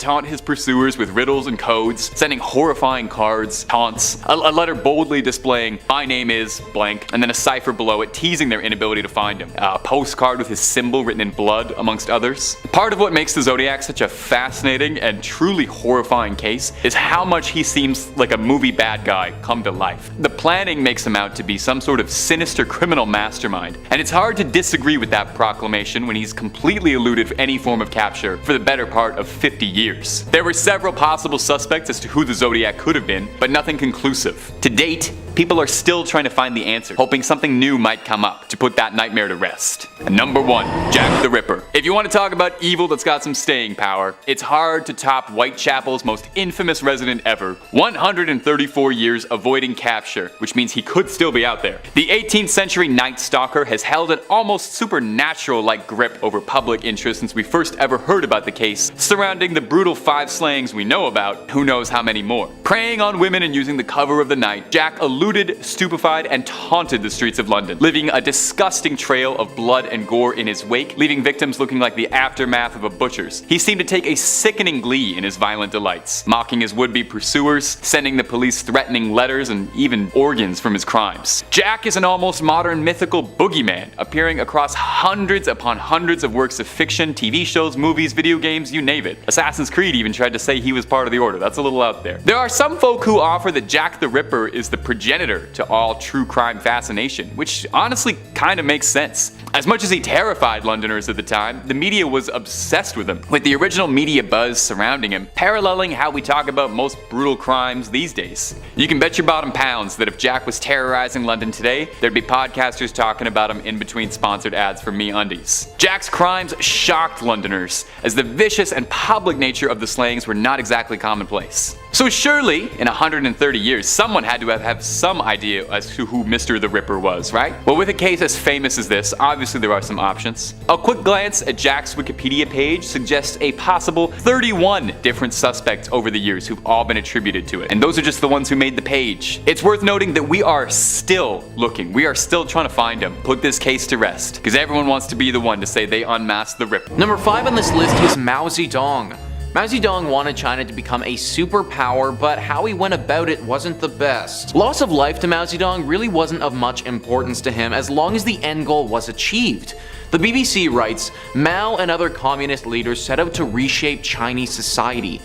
taunt his pursuers with riddles and codes, sending horrifying cards, taunts, a letter boldly displaying "My name is blank," and then a cipher below it teasing their inability to find him. A postcard with his symbol written in blood, amongst others. Part of what makes the Zodiac such a fascinating and truly horrifying case is how much he seems like a movie bad guy come to life. The planning makes him out to be some sort of sinister criminal mastermind, and it's hard to disagree with that proclamation when he's completely eluded any form of capture for the better part of 50 years. There were several possible suspects as to who the Zodiac could have been, but nothing conclusive. To date, people are still trying to find the answer, hoping something new might come up to put that nightmare to rest. And number 1, Jack the Ripper. If you want to talk about evil that's got some staying power, it's hard to top Whitechapel's most infamous resident ever. 134 years avoiding capture, which means he could still be out there. The 18th century Night Stalker has held an almost supernatural-like grip over public interest since we first ever heard about the case, surrounding the brutal 5 slayings we know about, who knows how many more. Preying on women and using the cover of the night, Jack eluded, stupefied, and taunted the streets of London, leaving a disgusting trail of blood and gore in his wake, leaving victims looking like the aftermath of a butcher's. He seemed to take a sickening glee in his violent delights, mocking his would-be pursuers, sending the police threatening letters and even organs from his crimes. Jack is an almost modern mythical boogeyman, appearing across hundreds upon hundreds of works of fiction, TV shows, movies, video games, you name it. Assassin's Creed even tried to say he was part of the Order. That's a little out there. There are some folk who offer that Jack the Ripper is the progenitor to all true crime fascination, which honestly kind of makes sense. As much as he terrified Londoners at the time, the media was obsessed with him, with the original media buzz surrounding him, paralleling how we talk about most brutal crimes these days. You can bet your bottom pounds that if Jack was terrorizing London today, there'd be podcasters talking about him in between sponsored ads for MeUndies. Jack's crimes shocked Londoners, as the vicious and public nature of the slayings were not exactly commonplace. So surely, in 130 years, someone had to have some idea as to who Mr. the Ripper was, right? Well, with a case as famous as this, obviously there are some options. A quick glance at Jack's Wikipedia page suggests a possible 31 different suspects over the years who've all been attributed to it. And those are just the ones who made the page. It's worth noting that we are still looking. We are still trying to find him, put this case to rest, because everyone wants to be the one to say they unmasked the Ripper. Number 5 on this list is Mao Zedong. Mao Zedong wanted China to become a superpower, but how he went about it wasn't the best. Loss of life to Mao Zedong really wasn't of much importance to him as long as the end goal was achieved. The BBC writes, Mao and other communist leaders set out to reshape Chinese society.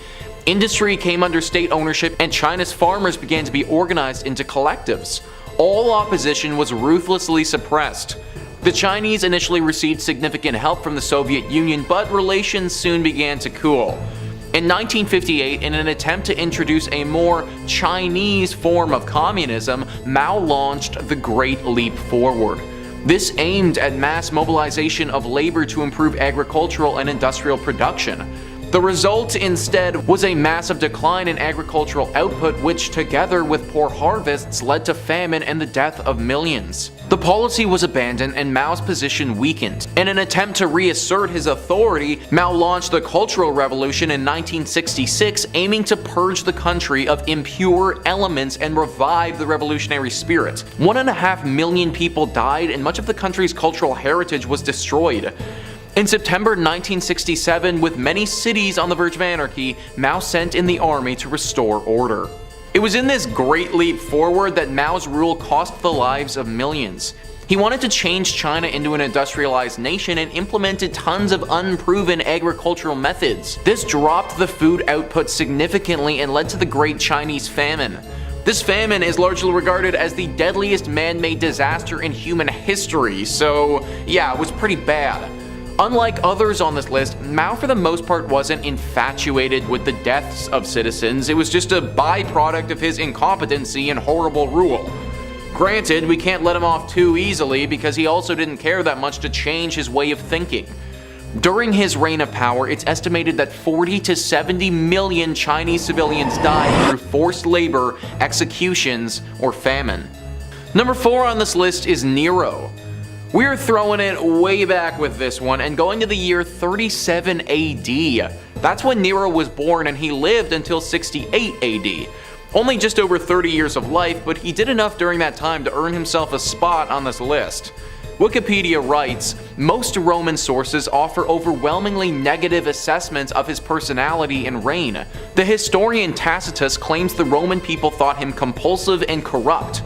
Industry came under state ownership and China's farmers began to be organized into collectives. All opposition was ruthlessly suppressed. The Chinese initially received significant help from the Soviet Union, but relations soon began to cool. In 1958, in an attempt to introduce a more Chinese form of communism, Mao launched the Great Leap Forward. This aimed at mass mobilization of labor to improve agricultural and industrial production. The result instead was a massive decline in agricultural output, which together with poor harvests led to famine and the death of millions. The policy was abandoned and Mao's position weakened. In an attempt to reassert his authority, Mao launched the Cultural Revolution in 1966, aiming to purge the country of impure elements and revive the revolutionary spirit. 1.5 million people died and much of the country's cultural heritage was destroyed. In September 1967, with many cities on the verge of anarchy, Mao sent in the army to restore order. It was in this great leap forward that Mao's rule cost the lives of millions. He wanted to change China into an industrialized nation and implemented tons of unproven agricultural methods. This dropped the food output significantly and led to the Great Chinese Famine. This famine is largely regarded as the deadliest man-made disaster in human history, so yeah, it was pretty bad. Unlike others on this list, Mao for the most part wasn't infatuated with the deaths of citizens. It was just a byproduct of his incompetency and horrible rule. Granted, we can't let him off too easily because he also didn't care that much to change his way of thinking. During his reign of power, it's estimated that 40 to 70 million Chinese civilians died through forced labor, executions, or famine. Number 4 on this list is Nero. We're throwing it way back with this one and going to the year 37 AD. That's when Nero was born and he lived until 68 AD. Only just over 30 years of life, but he did enough during that time to earn himself a spot on this list. Wikipedia writes, most Roman sources offer overwhelmingly negative assessments of his personality and reign. The historian Tacitus claims the Roman people thought him compulsive and corrupt.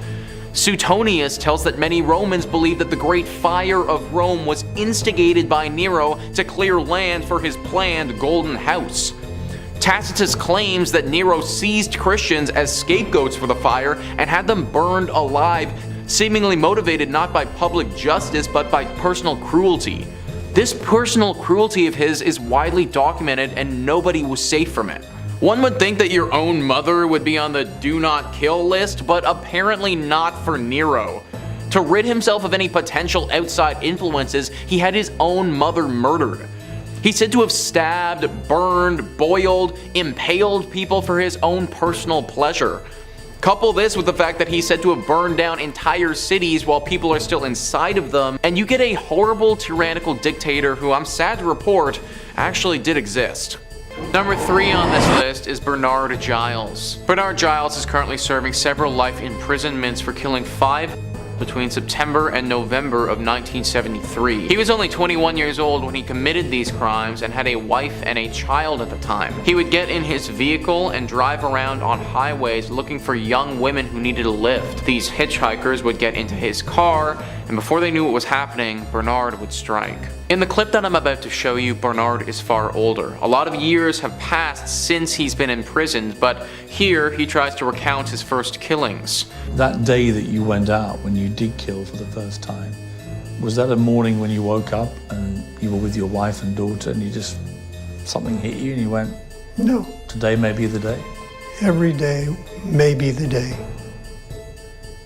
Suetonius tells that many Romans believed that the Great Fire of Rome was instigated by Nero to clear land for his planned Golden House. Tacitus claims that Nero seized Christians as scapegoats for the fire and had them burned alive, seemingly motivated not by public justice but by personal cruelty. This personal cruelty of his is widely documented and nobody was safe from it. One would think that your own mother would be on the do not kill list, but apparently not for Nero. To rid himself of any potential outside influences, he had his own mother murdered. He's said to have stabbed, burned, boiled, impaled people for his own personal pleasure. Couple this with the fact that he's said to have burned down entire cities while people are still inside of them, and you get a horrible tyrannical dictator who I'm sad to report actually did exist. Number 3 on this list is Bernard Giles. Bernard Giles is currently serving several life imprisonments for killing 5 between September and November of 1973. He was only 21 years old when he committed these crimes and had a wife and a child at the time. He would get in his vehicle and drive around on highways looking for young women who needed a lift. These hitchhikers would get into his car, and before they knew what was happening, Bernard would strike. In the clip that I'm about to show you, Bernard is far older. A lot of years have passed since he's been imprisoned, but here he tries to recount his first killings. That day that you went out, when you did kill for the first time, was that a morning when you woke up and you were with your wife and daughter and you just, something hit you and you went, No. today may be the day? Every day may be the day.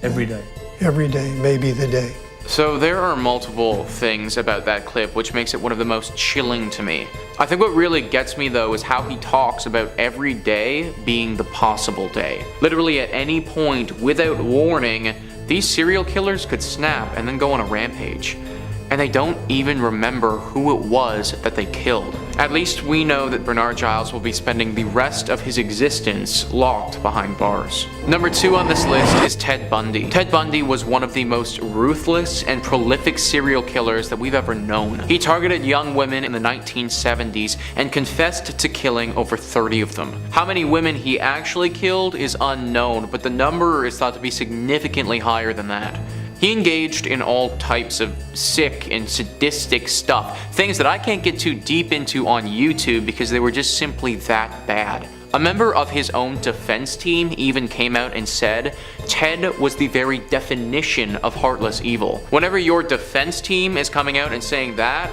Every day? Every day may be the day. So there are multiple things about that clip which makes it one of the most chilling to me. I think what really gets me though is how he talks about every day being the possible day. Literally at any point, without warning, these serial killers could snap and then go on a rampage. And they don't even remember who it was that they killed. At least we know that Bernard Giles will be spending the rest of his existence locked behind bars. Number 2 on this list is Ted Bundy. Ted Bundy was one of the most ruthless and prolific serial killers that we've ever known. He targeted young women in the 1970s and confessed to killing over 30 of them. How many women he actually killed is unknown, but the number is thought to be significantly higher than that. He engaged in all types of sick and sadistic stuff, things that I can't get too deep into on YouTube because they were just simply that bad. A member of his own defense team even came out and said, Ted was the very definition of heartless evil. Whenever your defense team is coming out and saying that,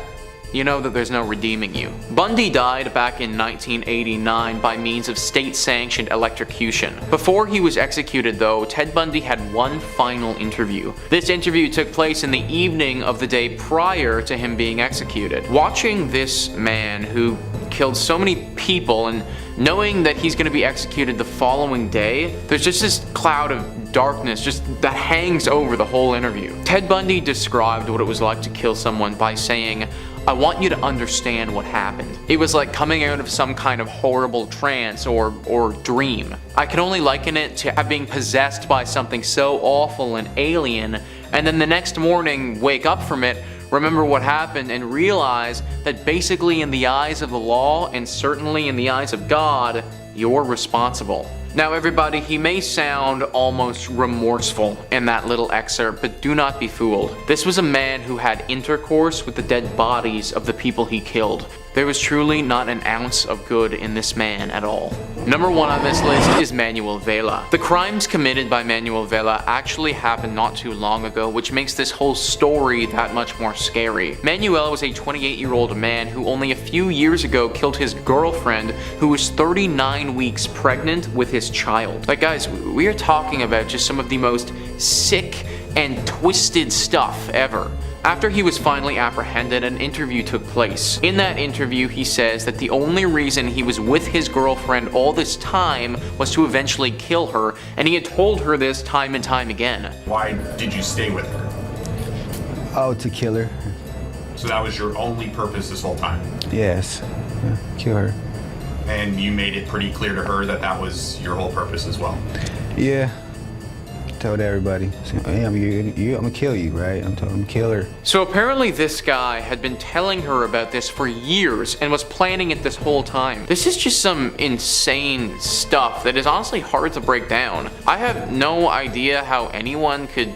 you know that there's no redeeming you. Bundy died back in 1989 by means of state-sanctioned electrocution. Before he was executed though, Ted Bundy had one final interview. This interview took place in the evening of the day prior to him being executed. Watching this man who killed so many people and knowing that he's going to be executed the following day, there's just this cloud of darkness just that hangs over the whole interview. Ted Bundy described what it was like to kill someone by saying, "I want you to understand what happened. It was like coming out of some kind of horrible trance or dream. I can only liken it to being possessed by something so awful and alien, and then the next morning wake up from it, remember what happened, and realize that basically in the eyes of the law, and certainly in the eyes of God, you're responsible." Now everybody, he may sound almost remorseful in that little excerpt, but do not be fooled. This was a man who had intercourse with the dead bodies of the people he killed. There was truly not an ounce of good in this man at all. Number 1 on this list is Manuel Vela. The crimes committed by Manuel Vela actually happened not too long ago, which makes this whole story that much more scary. Manuel was a 28-year-old man who only a few years ago killed his girlfriend, who was 39 weeks pregnant with his child. Like guys, we are talking about just some of the most sick and twisted stuff ever. After he was finally apprehended, an interview took place. In that interview, he says that the only reason he was with his girlfriend all this time was to eventually kill her, and he had told her this time and time again. Why did you stay with her? Oh, to kill her. So that was your only purpose this whole time? Yes, yeah, kill her. And you made it pretty clear to her that that was your whole purpose as well? Yeah. Told everybody, hey, I'm gonna kill you, right? I'm telling him to kill her. So apparently this guy had been telling her about this for years and was planning it this whole time. This is just some insane stuff that is honestly hard to break down. I have no idea how anyone could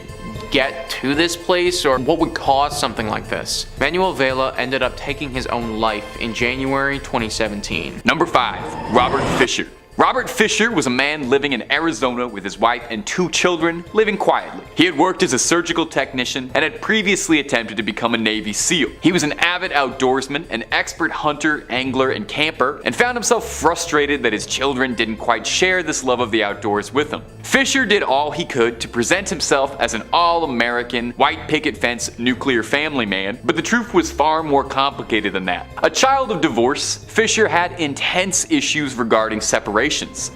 get to this place or what would cause something like this. Manuel Vela ended up taking his own life in January 2017. Number 5, Robert Fisher. Robert Fisher was a man living in Arizona with his wife and 2 children, living quietly. He had worked as a surgical technician and had previously attempted to become a Navy SEAL. He was an avid outdoorsman, an expert hunter, angler, and camper, and found himself frustrated that his children didn't quite share this love of the outdoors with him. Fisher did all he could to present himself as an all-American, white picket fence, nuclear family man, but the truth was far more complicated than that. A child of divorce, Fisher had intense issues regarding separation.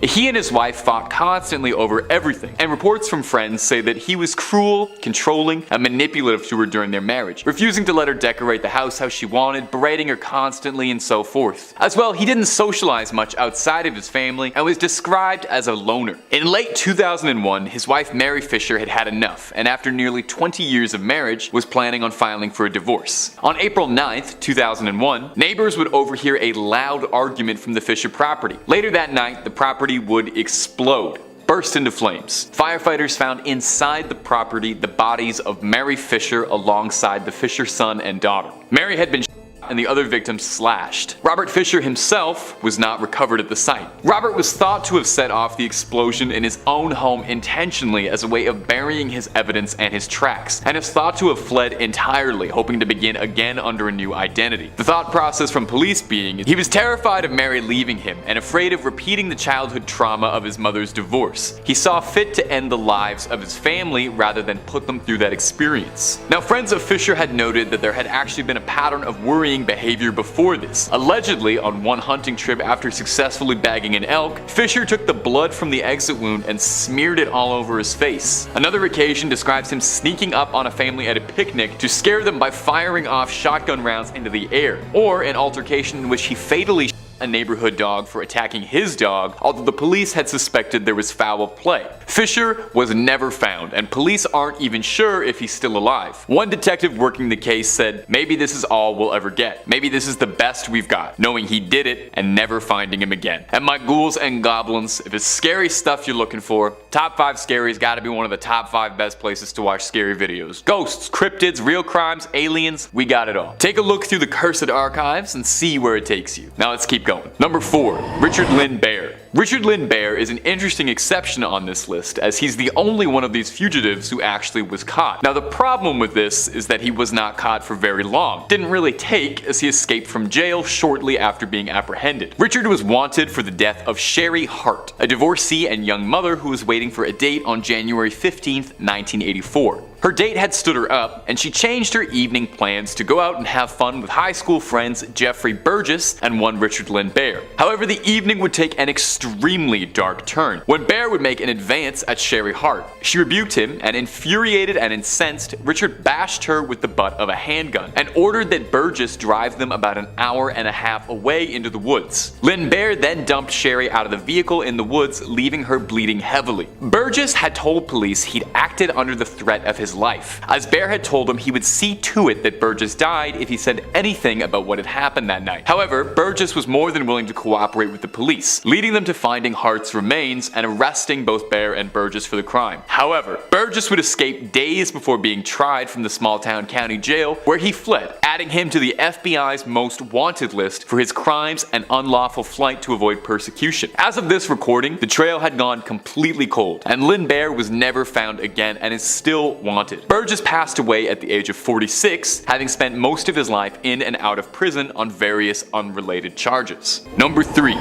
He and his wife fought constantly over everything, and reports from friends say that he was cruel, controlling, and manipulative to her during their marriage, refusing to let her decorate the house how she wanted, berating her constantly, and so forth. As well, he didn't socialize much outside of his family and was described as a loner. In late 2001, his wife Mary Fisher had had enough, and after nearly 20 years of marriage, was planning on filing for a divorce. On April 9th, 2001, neighbors would overhear a loud argument from the Fisher property. Later that night, the property would explode, burst into flames. Firefighters found inside the property the bodies of Mary Fisher alongside the Fisher son and daughter. Mary had been and the other victims slashed. Robert Fisher himself was not recovered at the site. Robert was thought to have set off the explosion in his own home intentionally as a way of burying his evidence and his tracks, and is thought to have fled entirely, hoping to begin again under a new identity. The thought process from police being, he was terrified of Mary leaving him and afraid of repeating the childhood trauma of his mother's divorce. He saw fit to end the lives of his family rather than put them through that experience. Now, friends of Fisher had noted that there had actually been a pattern of worrying behavior before this. Allegedly, on one hunting trip after successfully bagging an elk, Fisher took the blood from the exit wound and smeared it all over his face. Another occasion describes him sneaking up on a family at a picnic to scare them by firing off shotgun rounds into the air, or an altercation in which he fatally a neighborhood dog for attacking his dog, although the police had suspected there was foul play. Fisher was never found, and police aren't even sure if he's still alive. One detective working the case said, "Maybe this is all we'll ever get. Maybe this is the best we've got, knowing he did it and never finding him again." And my ghouls and goblins, if it's scary stuff you're looking for, Top 5 Scary's gotta be one of the top 5 best places to watch scary videos. Ghosts, cryptids, real crimes, aliens, we got it all. Take a look through the cursed archives and see where it takes you. Now let's keep going. Number 4, Richard Lynn Baer. Richard Lynn Bear is an interesting exception on this list, as he's the only one of these fugitives who actually was caught. Now the problem with this is that he was not caught for very long. Didn't really take, as he escaped from jail shortly after being apprehended. Richard was wanted for the death of Sherry Hart, a divorcee and young mother who was waiting for a date on January 15th, 1984. Her date had stood her up, and she changed her evening plans to go out and have fun with high school friends Jeffrey Burgess and one Richard Lynn Bear. However, the evening would take an extremely dark turn, when Bear would make an advance at Sherry Hart. She rebuked him, and infuriated and incensed, Richard bashed her with the butt of a handgun, and ordered that Burgess drive them about an hour and a half away into the woods. Lynn Bear then dumped Sherry out of the vehicle in the woods, leaving her bleeding heavily. Burgess had told police he'd acted under the threat of his life, as Bear had told him he would see to it that Burgess died if he said anything about what had happened that night. However, Burgess was more than willing to cooperate with the police, leading them to finding Hart's remains and arresting both Bear and Burgess for the crime. However, Burgess would escape days before being tried from the small-town county jail, where he fled, adding him to the FBI's most wanted list for his crimes and unlawful flight to avoid persecution. As of this recording, the trail had gone completely cold, and Lynn Bear was never found again and is still wanted. Burgess passed away at the age of 46, having spent most of his life in and out of prison on various unrelated charges. Number 3.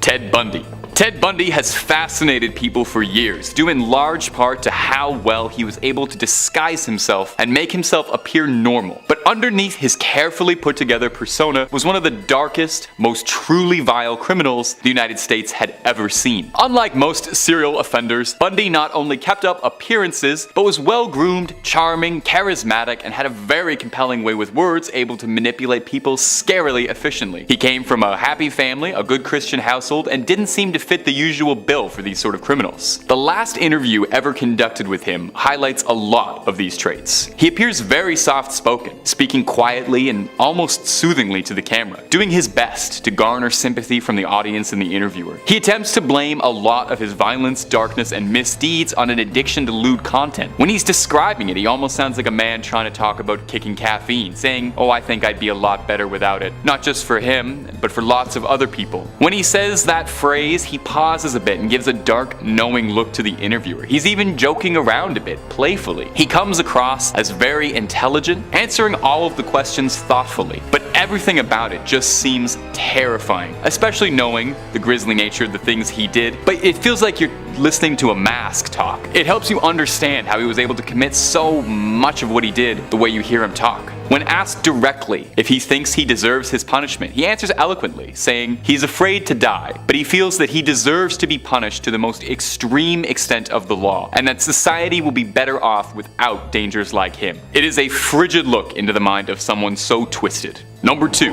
Ted Bundy. Ted Bundy has fascinated people for years, due in large part to how well he was able to disguise himself and make himself appear normal. But underneath his carefully put together persona was one of the darkest, most truly vile criminals the United States had ever seen. Unlike most serial offenders, Bundy not only kept up appearances, but was well groomed, charming, charismatic, and had a very compelling way with words, able to manipulate people scarily efficiently. He came from a happy family, a good Christian household, and didn't seem to fit the usual bill for these sort of criminals. The last interview ever conducted with him highlights a lot of these traits. He appears very soft-spoken, speaking quietly and almost soothingly to the camera, doing his best to garner sympathy from the audience and the interviewer. He attempts to blame a lot of his violence, darkness, and misdeeds on an addiction to lewd content. When he's describing it, he almost sounds like a man trying to talk about kicking caffeine, saying, "Oh, I think I'd be a lot better without it." Not just for him, but for lots of other people. When he says that phrase, he pauses a bit and gives a dark, knowing look to the interviewer. He's even joking around a bit, playfully. He comes across as very intelligent, answering all of the questions thoughtfully, but everything about it just seems terrifying, especially knowing the grisly nature of the things he did. But it feels like you're listening to a mask talk. It helps you understand how he was able to commit so much of what he did the way you hear him talk. When asked directly if he thinks he deserves his punishment, he answers eloquently, saying he's afraid to die, but he feels that he deserves to be punished to the most extreme extent of the law, and that society will be better off without dangers like him. It is a frigid look into the mind of someone so twisted. Number 2.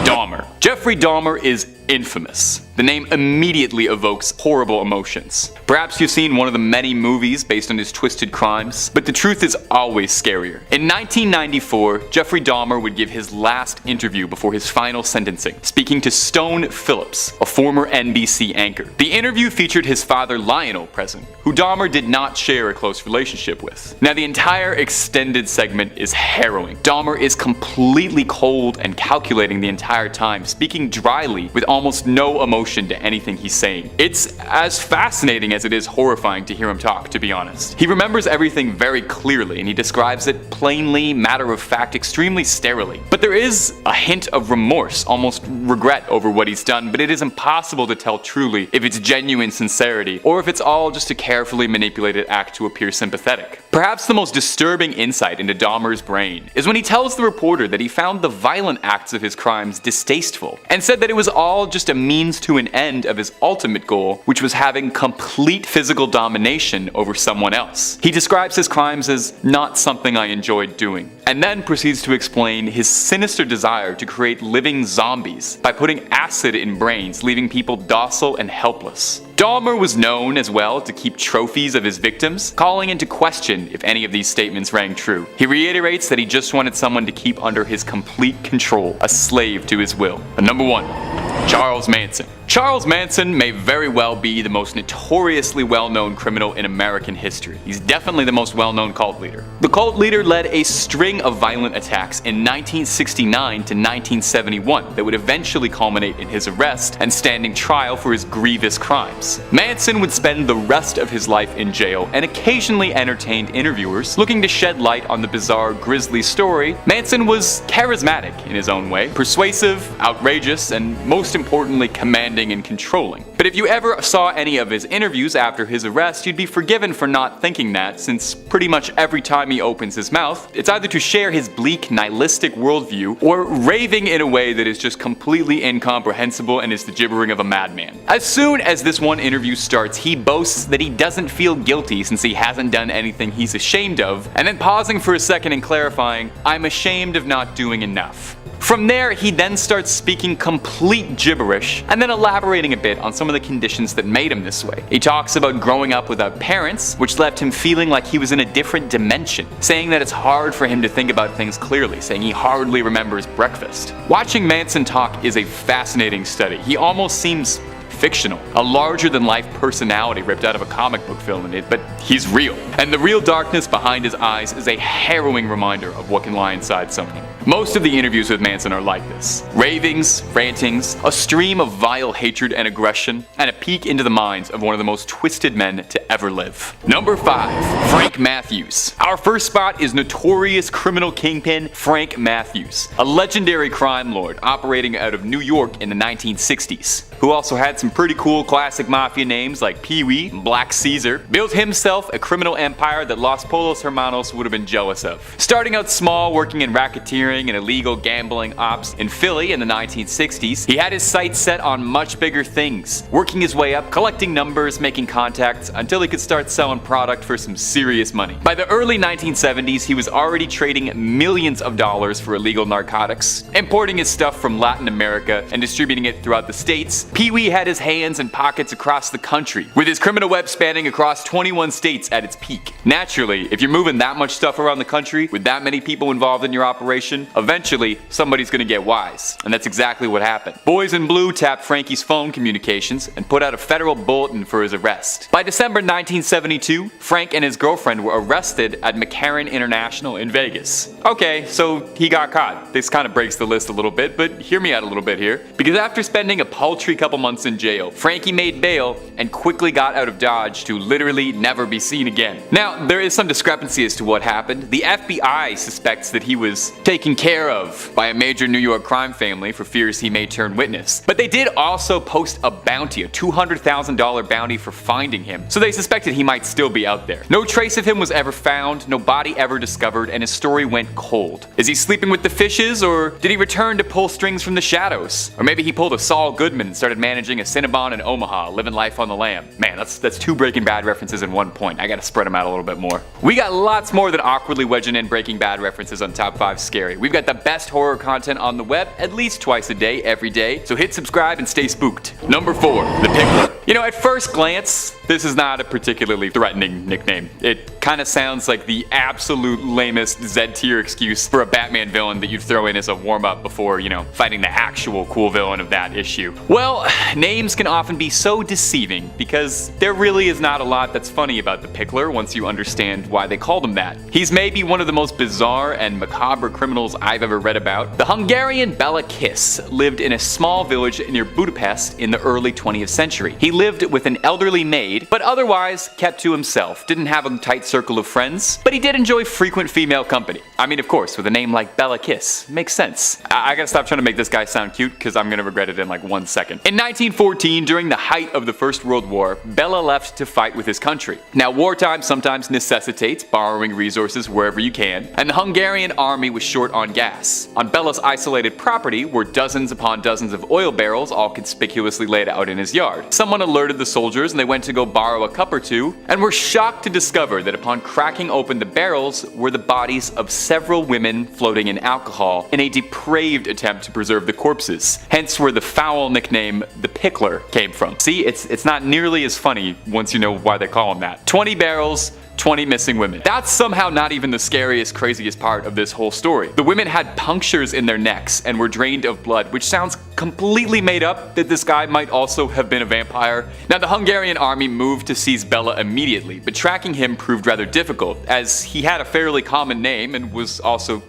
Dahmer. Jeffrey Dahmer is infamous. The name immediately evokes horrible emotions. Perhaps you've seen one of the many movies based on his twisted crimes, but the truth is always scarier. In 1994, Jeffrey Dahmer would give his last interview before his final sentencing, speaking to Stone Phillips, a former NBC anchor. The interview featured his father Lionel present, who Dahmer did not share a close relationship with. Now, the entire extended segment is harrowing. Dahmer is completely cold and calculating the entire time, speaking dryly with almost no emotion to anything he's saying. It's as fascinating as it is horrifying to hear him talk, to be honest. He remembers everything very clearly, and he describes it plainly, matter-of-fact, extremely sterilely. But there is a hint of remorse, almost regret over what he's done, but it is impossible to tell truly if it's genuine sincerity or if it's all just a carefully manipulated act to appear sympathetic. Perhaps the most disturbing insight into Dahmer's brain is when he tells the reporter that he found the violent acts of his crimes distasteful, and said that it was all just a means to an end of his ultimate goal, which was having complete physical domination over someone else. He describes his crimes as not something I enjoyed doing, and then proceeds to explain his sinister desire to create living zombies by putting acid in brains, leaving people docile and helpless. Dahmer was known as well to keep trophies of his victims, calling into question if any of these statements rang true. He reiterates that he just wanted someone to keep under his complete control, a slave to his will. And number 1. Charles Manson. Charles Manson may very well be the most notoriously well-known criminal in American history. He's definitely the most well-known cult leader. The cult leader led a string of violent attacks in 1969 to 1971 that would eventually culminate in his arrest and standing trial for his grievous crimes. Manson would spend the rest of his life in jail and occasionally entertained interviewers looking to shed light on the bizarre, grisly story. Manson was charismatic in his own way, persuasive, outrageous, and most importantly commanding and controlling. But if you ever saw any of his interviews after his arrest, you'd be forgiven for not thinking that, since pretty much every time he opens his mouth, it's either to share his bleak, nihilistic worldview or raving in a way that is just completely incomprehensible and is the gibbering of a madman. As soon as this one interview starts, he boasts that he doesn't feel guilty since he hasn't done anything he's ashamed of, and then pausing for a second and clarifying, "I'm ashamed of not doing enough." From there, he then starts speaking complete gibberish and then elaborating a bit on some of the conditions that made him this way. He talks about growing up without parents, which left him feeling like he was in a different dimension, saying that it's hard for him to think about things clearly, saying he hardly remembers breakfast. Watching Manson talk is a fascinating study. He almost seems fictional, a larger-than-life personality ripped out of a comic book film, but he's real. And the real darkness behind his eyes is a harrowing reminder of what can lie inside someone. Most of the interviews with Manson are like this. Ravings, rantings, a stream of vile hatred and aggression, and a peek into the minds of one of the most twisted men to ever live. Number 5. Frank Matthews. Our first spot is notorious criminal kingpin Frank Matthews, a legendary crime lord operating out of New York in the 1960s, who also had some pretty cool classic mafia names like Pee-wee and Black Caesar. Built himself a criminal empire that Los Polos Hermanos would have been jealous of. Starting out small, working in racketeering and illegal gambling ops in Philly in the 1960s, he had his sights set on much bigger things, working his way up, collecting numbers, making contacts, until he could start selling product for some serious money. By the early 1970s, he was already trading millions of dollars for illegal narcotics, importing his stuff from Latin America and distributing it throughout the States. Pee-wee had his hands and pockets across the country, with his criminal web spanning across 21 states at its peak. Naturally, if you're moving that much stuff around the country with that many people involved in your operation, eventually somebody's gonna get wise. And that's exactly what happened. Boys in Blue tapped Frankie's phone communications and put out a federal bulletin for his arrest. By December 1972, Frank and his girlfriend were arrested at McCarran International in Vegas. Okay, so he got caught. This kind of breaks the list a little bit, but hear me out a little bit here. Because after spending a paltry couple months in jail, Frankie made bail and quickly got out of Dodge to literally never be seen again. Now, there is some discrepancy as to what happened. The FBI suspects that he was taken care of by a major New York crime family for fears he may turn witness. But they did also post a bounty, a $200,000 bounty for finding him, so they suspected he might still be out there. No trace of him was ever found, no body ever discovered, and his story went cold. Is he sleeping with the fishes, or did he return to pull strings from the shadows? Or maybe he pulled a Saul Goodman and started managing a Cinnabon in Omaha, living life on the lam. Man, that's 2 Breaking Bad references in one point. I gotta spread them out a little bit more. We got lots more than awkwardly wedging in Breaking Bad references on Top 5 Scary. We've got the best horror content on the web at least twice a day, every day, so hit subscribe and stay spooked. Number 4, The Pickler. You know, at first glance, this is not a particularly threatening nickname. It kind of sounds like the absolute lamest Z-tier excuse for a Batman villain that you'd throw in as a warm-up before, fighting the actual cool villain of that issue. Well, names can often be so deceiving because there really is not a lot that's funny about the Pickler once you understand why they called him that. He's maybe one of the most bizarre and macabre criminals I've ever read about. The Hungarian Bela Kiss lived in a small village near Budapest in the early 20th century. He lived with an elderly maid, but otherwise kept to himself, didn't have a tight circle of friends, but he did enjoy frequent female company. I mean, of course, with a name like Bela Kiss, makes sense. I gotta stop trying to make this guy sound cute because I'm gonna regret it in like 1 second. In 1914, during the height of the First World War, Bela left to fight with his country. Now, wartime sometimes necessitates borrowing resources wherever you can, and the Hungarian army was short on gas. On Bela's isolated property were dozens upon dozens of oil barrels all conspicuously laid out in his yard. Someone alerted the soldiers and they went to go borrow a cup or two, and were shocked to discover that upon cracking open the barrels were the bodies of several women floating in alcohol in a depraved attempt to preserve the corpses, hence where the foul nickname The Pickler came from. See, it's not nearly as funny once you know why they call him that. 20 barrels, 20 missing women. That's somehow not even the scariest, craziest part of this whole story. The women had punctures in their necks and were drained of blood, which sounds completely made up that this guy might also have been a vampire. Now, the Hungarian army moved to seize Bella immediately, but tracking him proved rather difficult, as he had a fairly common name and was also,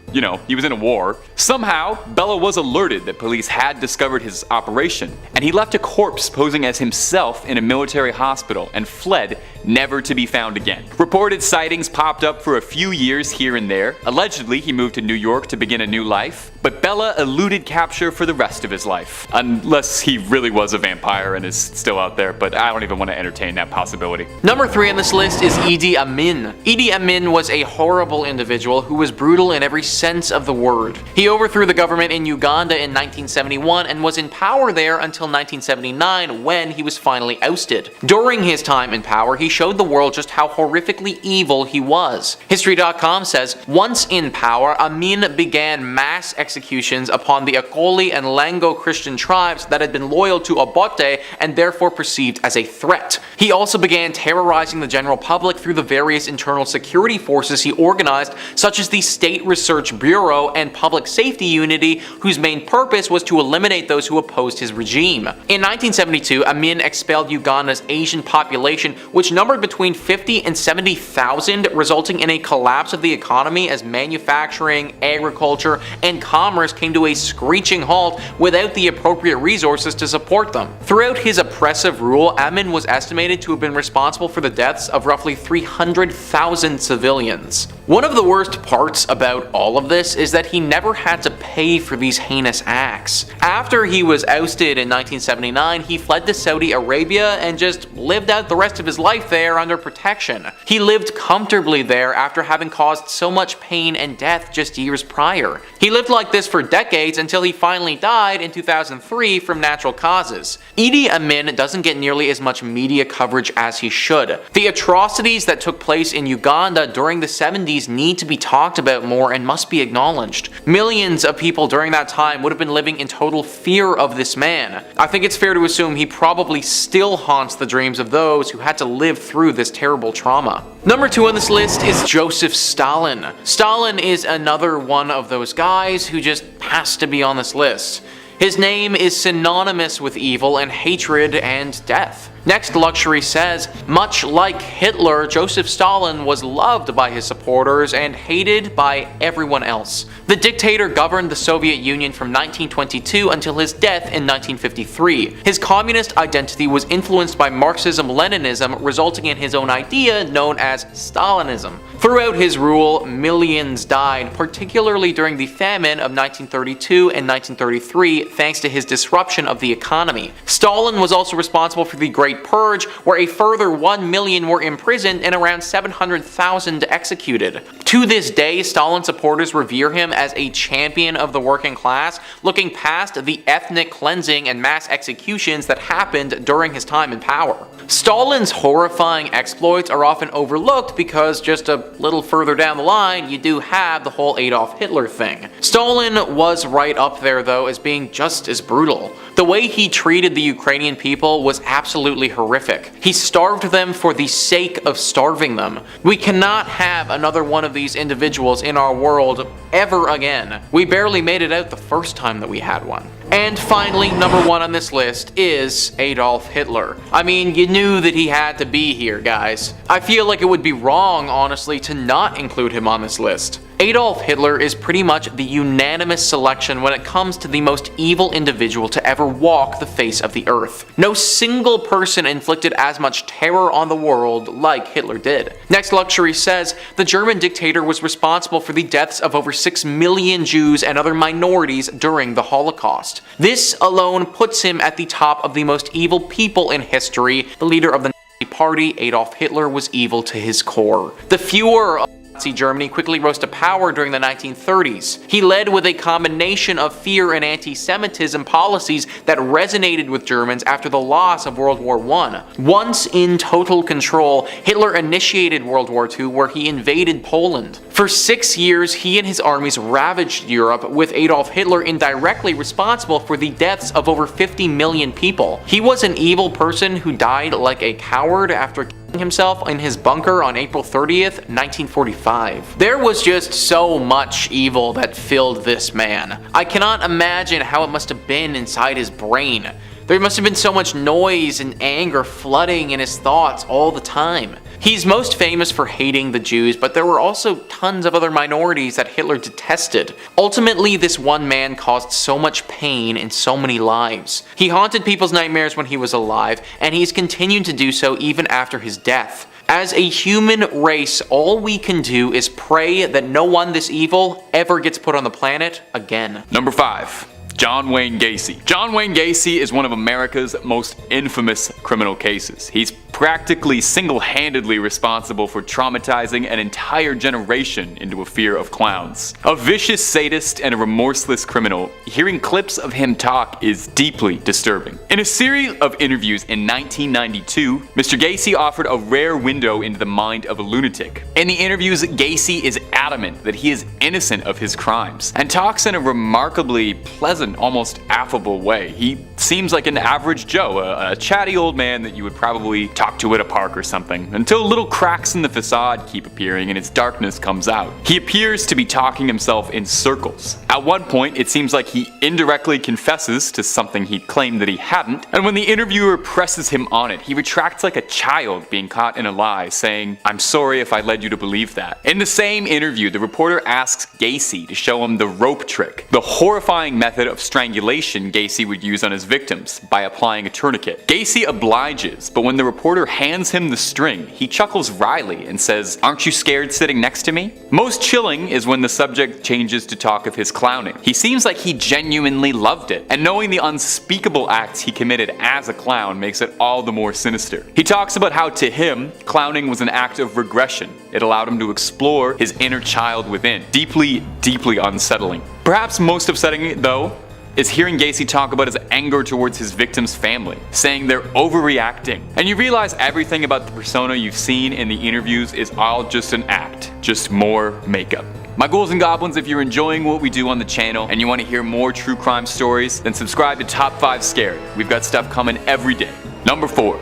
he was in a war. Somehow, Bella was alerted that police had discovered his operation, and he left a corpse posing as himself in a military hospital and fled, never to be found again. Reported sightings popped up for a few years here and there. Allegedly, he moved to New York to begin a new life, but Bella eluded capture for the rest of his life. Unless he really was a vampire and is still out there, but I don't even want to entertain that possibility. Number 3 on this list is Idi Amin. Idi Amin was a horrible individual who was brutal in every sense of the word. He overthrew the government in Uganda in 1971 and was in power there until 1979, when he was finally ousted. During his time in power, he showed the world just how horrifically evil he was. History.com says, once in power, Amin began mass executions upon the Akoli and Lango Christian tribes that had been loyal to Obote and therefore perceived as a threat. He also began terrorizing the general public through the various internal security forces he organized, such as the State Research Bureau and Public Safety Unity, whose main purpose was to eliminate those who opposed his regime. In 1972, Amin expelled Uganda's Asian population, which numbered between 50 and 70,000, resulting in a collapse of the economy as manufacturing, agriculture, and commerce came to a screeching halt without the appropriate resources to support them. Throughout his oppressive rule, Amin was estimated to have been responsible for the deaths of roughly 300,000 civilians. One of the worst parts about all of this is that he never had to pay for these heinous acts. After he was ousted in 1979, he fled to Saudi Arabia and just lived out the rest of his life there under protection. He lived comfortably there after having caused so much pain and death just years prior. He lived like this for decades until he finally died in 2003 from natural causes. Idi Amin doesn't get nearly as much media coverage as he should. The atrocities that took place in Uganda during the 70s need to be talked about more and must be acknowledged. Millions of people during that time would have been living in total fear of this man. I think it's fair to assume he probably still haunts the dreams of those who had to live through this terrible trauma. Number 2 on this list is Joseph Stalin. Stalin is another one of those guys who just has to be on this list. His name is synonymous with evil and hatred and death. Next Luxury says, much like Hitler, Joseph Stalin was loved by his supporters and hated by everyone else. The dictator governed the Soviet Union from 1922 until his death in 1953. His communist identity was influenced by Marxism-Leninism, resulting in his own idea known as Stalinism. Throughout his rule, millions died, particularly during the famine of 1932 and 1933, thanks to his disruption of the economy. Stalin was also responsible for the Great Purge, where a further 1 million were imprisoned and around 700,000 executed. To this day, Stalin supporters revere him as a champion of the working class, looking past the ethnic cleansing and mass executions that happened during his time in power. Stalin's horrifying exploits are often overlooked because just a little further down the line, you do have the whole Adolf Hitler thing. Stalin was right up there though as being just as brutal. The way he treated the Ukrainian people was absolutely horrific. He starved them for the sake of starving them. We cannot have another one of these individuals in our world ever again. We barely made it out the first time that we had one. And finally, number 1 on this list is Adolf Hitler. I mean, you knew that he had to be here, guys. I feel like it would be wrong, honestly, to not include him on this list. Adolf Hitler is pretty much the unanimous selection when it comes to the most evil individual to ever walk the face of the earth. No single person inflicted as much terror on the world like Hitler did. Next Luxury says, the German dictator was responsible for the deaths of over 6 million Jews and other minorities during the Holocaust. This alone puts him at the top of the most evil people in history. The leader of the Nazi Party, Adolf Hitler, was evil to his core. The Führer of Nazi Germany quickly rose to power during the 1930s. He led with a combination of fear and anti-Semitism policies that resonated with Germans after the loss of World War I. Once in total control, Hitler initiated World War II, where he invaded Poland. For 6 years, he and his armies ravaged Europe, with Adolf Hitler indirectly responsible for the deaths of over 50 million people. He was an evil person who died like a coward after himself in his bunker on April 30th, 1945. There was just so much evil that filled this man. I cannot imagine how it must have been inside his brain. There must have been so much noise and anger flooding in his thoughts all the time. He's most famous for hating the Jews, but there were also tons of other minorities that Hitler detested. Ultimately, this one man caused so much pain in so many lives. He haunted people's nightmares when he was alive, and he's continued to do so even after his death. As a human race, all we can do is pray that no one this evil ever gets put on the planet again. Number 5. John Wayne Gacy. John Wayne Gacy is one of America's most infamous criminal cases. He's practically single-handedly responsible for traumatizing an entire generation into a fear of clowns. A vicious sadist and a remorseless criminal, hearing clips of him talk is deeply disturbing. In a series of interviews in 1992, Mr. Gacy offered a rare window into the mind of a lunatic. In the interviews, Gacy is adamant that he is innocent of his crimes, and talks in a remarkably pleasant, almost affable way. He seems like an average Joe, a chatty old man that you would probably talk to at a park or something, until little cracks in the facade keep appearing and its darkness comes out. He appears to be talking himself in circles. At one point, it seems like he indirectly confesses to something he claimed that he hadn't, and when the interviewer presses him on it, he retracts like a child being caught in a lie, saying, "I'm sorry if I led you to believe that." In the same interview, the reporter asks Gacy to show him the rope trick, the horrifying method of strangulation Gacy would use on his victims by applying a tourniquet. Gacy obliges, but when the reporter hands him the string, he chuckles wryly and says, "Aren't you scared sitting next to me?" Most chilling is when the subject changes to talk of his clowning. He seems like he genuinely loved it, and knowing the unspeakable acts he committed as a clown makes it all the more sinister. He talks about how to him, clowning was an act of regression. It allowed him to explore his inner child within. Deeply, deeply unsettling. Perhaps most upsetting, though, is hearing Gacy talk about his anger towards his victim's family, saying they're overreacting. And you realize everything about the persona you've seen in the interviews is all just an act, just more makeup. My ghouls and goblins, if you're enjoying what we do on the channel and you want to hear more true crime stories, then subscribe to Top 5 Scared. We've got stuff coming every day. Number 4.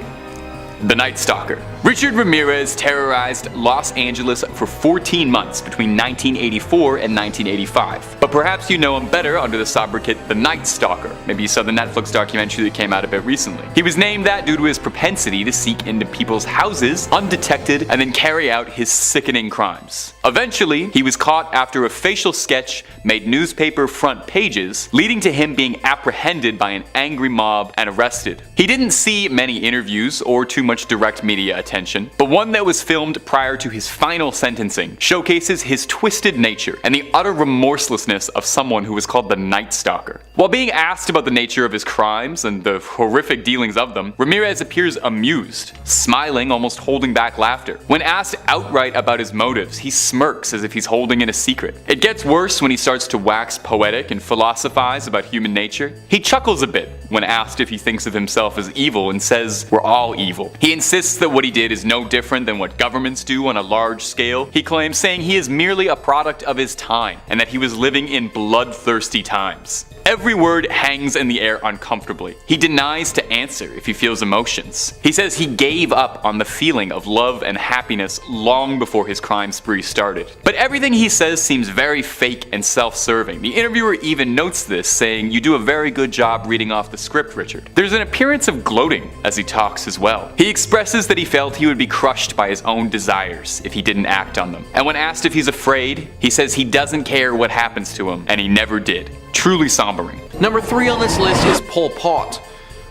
The Night Stalker. Richard Ramirez terrorized Los Angeles for 14 months between 1984 and 1985. But perhaps you know him better under the sobriquet The Night Stalker. Maybe you saw the Netflix documentary that came out a bit recently. He was named that due to his propensity to seek into people's houses undetected and then carry out his sickening crimes. Eventually, he was caught after a facial sketch made newspaper front pages, leading to him being apprehended by an angry mob and arrested. He didn't see many interviews or too much direct media attention, but one that was filmed prior to his final sentencing showcases his twisted nature and the utter remorselessness of someone who was called the Night Stalker. While being asked about the nature of his crimes and the horrific dealings of them, Ramirez appears amused, smiling, almost holding back laughter. When asked outright about his motives, he smirks as if he's holding in a secret. It gets worse when he starts to wax poetic and philosophize about human nature. He chuckles a bit when asked if he thinks of himself as evil and says, "We're all evil." He insists that what he did is no different than what governments do on a large scale. He claims, saying he is merely a product of his time and that he was living in bloodthirsty times. Every word hangs in the air uncomfortably. He denies to answer if he feels emotions. He says he gave up on the feeling of love and happiness long before his crime spree started. But everything he says seems very fake and self-serving. The interviewer even notes this, saying, "You do a very good job reading off the script, Richard." There's an appearance of gloating as he talks as well. He expresses that he felt he would be crushed by his own desires if he didn't act on them. And when asked if he's afraid, he says he doesn't care what happens to him, and he never did. Truly sombering. Number 3 on this list is Pol Pot.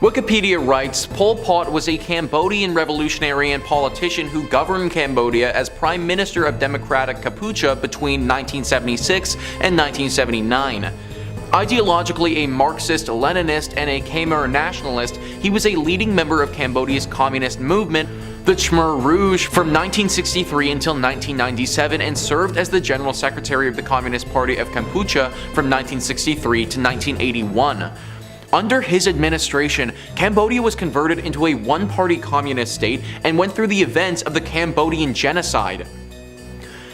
Wikipedia writes, Pol Pot was a Cambodian revolutionary and politician who governed Cambodia as Prime Minister of Democratic Kampuchea between 1976 and 1979. Ideologically a Marxist-Leninist and a Khmer nationalist, he was a leading member of Cambodia's communist movement, the Khmer Rouge, from 1963 until 1997, and served as the General Secretary of the Communist Party of Kampuchea from 1963 to 1981. Under his administration, Cambodia was converted into a one-party communist state and went through the events of the Cambodian genocide.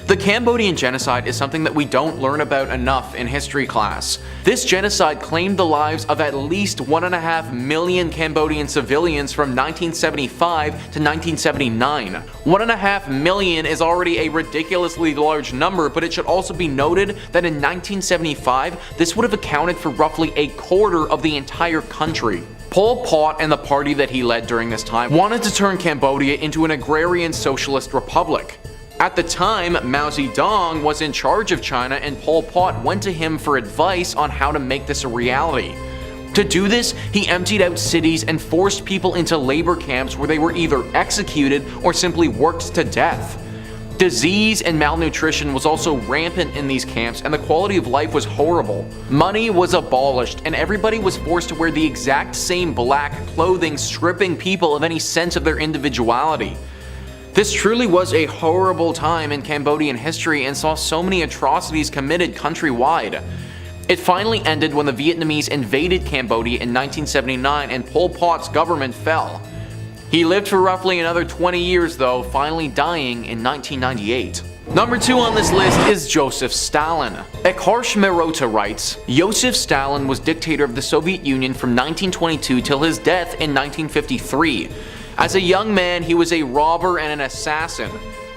The Cambodian genocide is something that we don't learn about enough in history class. This genocide claimed the lives of at least 1.5 million Cambodian civilians from 1975 to 1979. 1.5 million is already a ridiculously large number, but it should also be noted that in 1975, this would have accounted for roughly a quarter of the entire country. Pol Pot and the party that he led during this time wanted to turn Cambodia into an agrarian socialist republic. At the time, Mao Zedong was in charge of China, and Pol Pot went to him for advice on how to make this a reality. To do this, he emptied out cities and forced people into labor camps where they were either executed or simply worked to death. Disease and malnutrition was also rampant in these camps, and the quality of life was horrible. Money was abolished, and everybody was forced to wear the exact same black clothing, stripping people of any sense of their individuality. This truly was a horrible time in Cambodian history and saw so many atrocities committed countrywide. It finally ended when the Vietnamese invaded Cambodia in 1979 and Pol Pot's government fell. He lived for roughly another 20 years though, finally dying in 1998. Number 2 on this list is Joseph Stalin. Eckhard Merota writes, Joseph Stalin was dictator of the Soviet Union from 1922 till his death in 1953. As a young man, he was a robber and an assassin.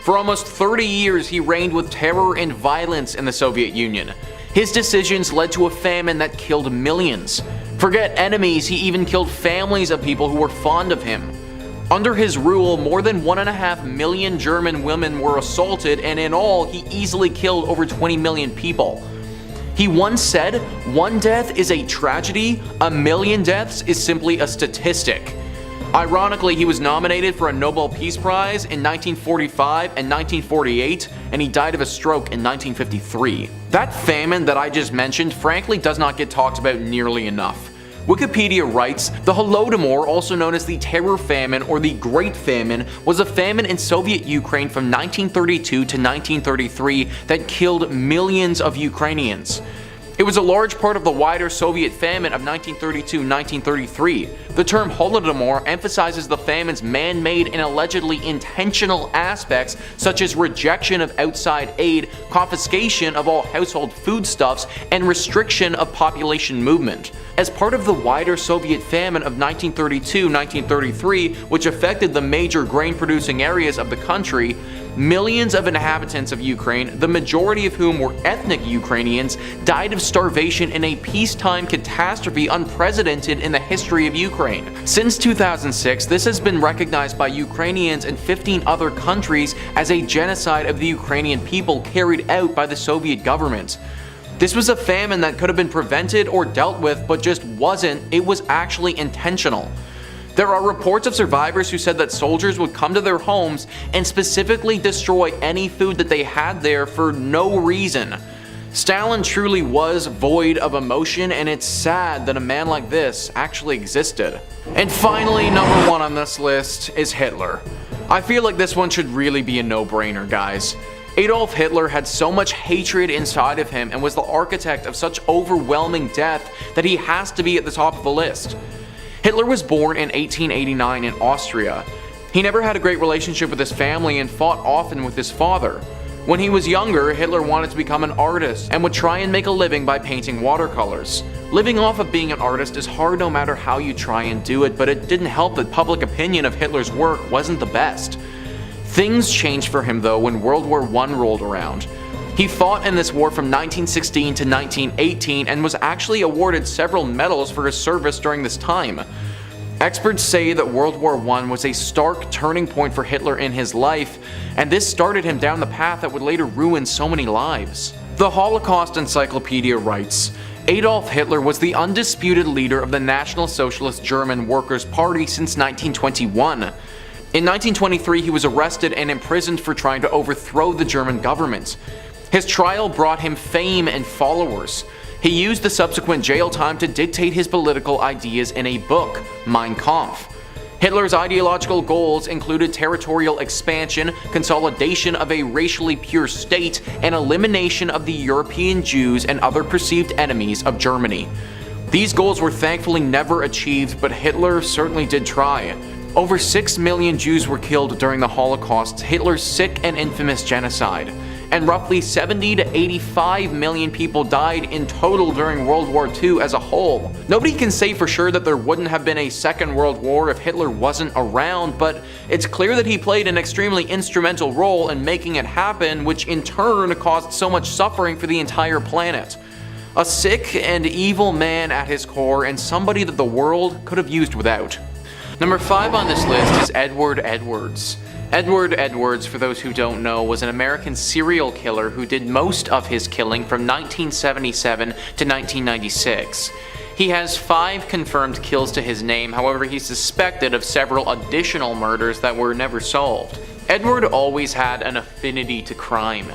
For almost 30 years, he reigned with terror and violence in the Soviet Union. His decisions led to a famine that killed millions. Forget enemies, he even killed families of people who were fond of him. Under his rule, more than 1.5 million German women were assaulted, and in all, he easily killed over 20 million people. He once said, "One death is a tragedy, a million deaths is simply a statistic." Ironically, he was nominated for a Nobel Peace Prize in 1945 and 1948, and he died of a stroke in 1953. That famine that I just mentioned frankly does not get talked about nearly enough. Wikipedia writes, the Holodomor, also known as the Terror Famine or the Great Famine, was a famine in Soviet Ukraine from 1932 to 1933 that killed millions of Ukrainians. It was a large part of the wider Soviet famine of 1932-1933. The term Holodomor emphasizes the famine's man-made and allegedly intentional aspects such as rejection of outside aid, confiscation of all household foodstuffs, and restriction of population movement. As part of the wider Soviet famine of 1932-1933, which affected the major grain-producing areas of the country, millions of inhabitants of Ukraine, the majority of whom were ethnic Ukrainians, died of starvation in a peacetime catastrophe unprecedented in the history of Ukraine. Since 2006, this has been recognized by Ukrainians and 15 other countries as a genocide of the Ukrainian people carried out by the Soviet government. This was a famine that could have been prevented or dealt with, but just wasn't. It was actually intentional. There are reports of survivors who said that soldiers would come to their homes and specifically destroy any food that they had there for no reason. Stalin truly was void of emotion, and it's sad that a man like this actually existed. And finally, number 1 on this list is Hitler. I feel like this one should really be a no-brainer, guys. Adolf Hitler had so much hatred inside of him and was the architect of such overwhelming death that he has to be at the top of the list. Hitler was born in 1889 in Austria. He never had a great relationship with his family and fought often with his father. When he was younger, Hitler wanted to become an artist and would try and make a living by painting watercolors. Living off of being an artist is hard no matter how you try and do it, but it didn't help that public opinion of Hitler's work wasn't the best. Things changed for him though when World War I rolled around. He fought in this war from 1916 to 1918 and was actually awarded several medals for his service during this time. Experts say that World War I was a stark turning point for Hitler in his life, and this started him down the path that would later ruin so many lives. The Holocaust Encyclopedia writes, Adolf Hitler was the undisputed leader of the National Socialist German Workers' Party since 1921. In 1923, he was arrested and imprisoned for trying to overthrow the German government. His trial brought him fame and followers. He used the subsequent jail time to dictate his political ideas in a book, Mein Kampf. Hitler's ideological goals included territorial expansion, consolidation of a racially pure state, and elimination of the European Jews and other perceived enemies of Germany. These goals were thankfully never achieved, but Hitler certainly did try. Over 6 million Jews were killed during the Holocaust, Hitler's sick and infamous genocide. and roughly 70 to 85 million people died in total during World War II as a whole. Nobody can say for sure that there wouldn't have been a Second World War if Hitler wasn't around, but it's clear that he played an extremely instrumental role in making it happen, which in turn caused so much suffering for the entire planet. A sick and evil man at his core, and somebody that the world could have used without. Number 5 on this list is Edward Edwards. Edward Edwards, for those who don't know, was an American serial killer who did most of his killing from 1977 to 1996. He has 5 confirmed kills to his name, however he's suspected of several additional murders that were never solved. Edward always had an affinity to crime.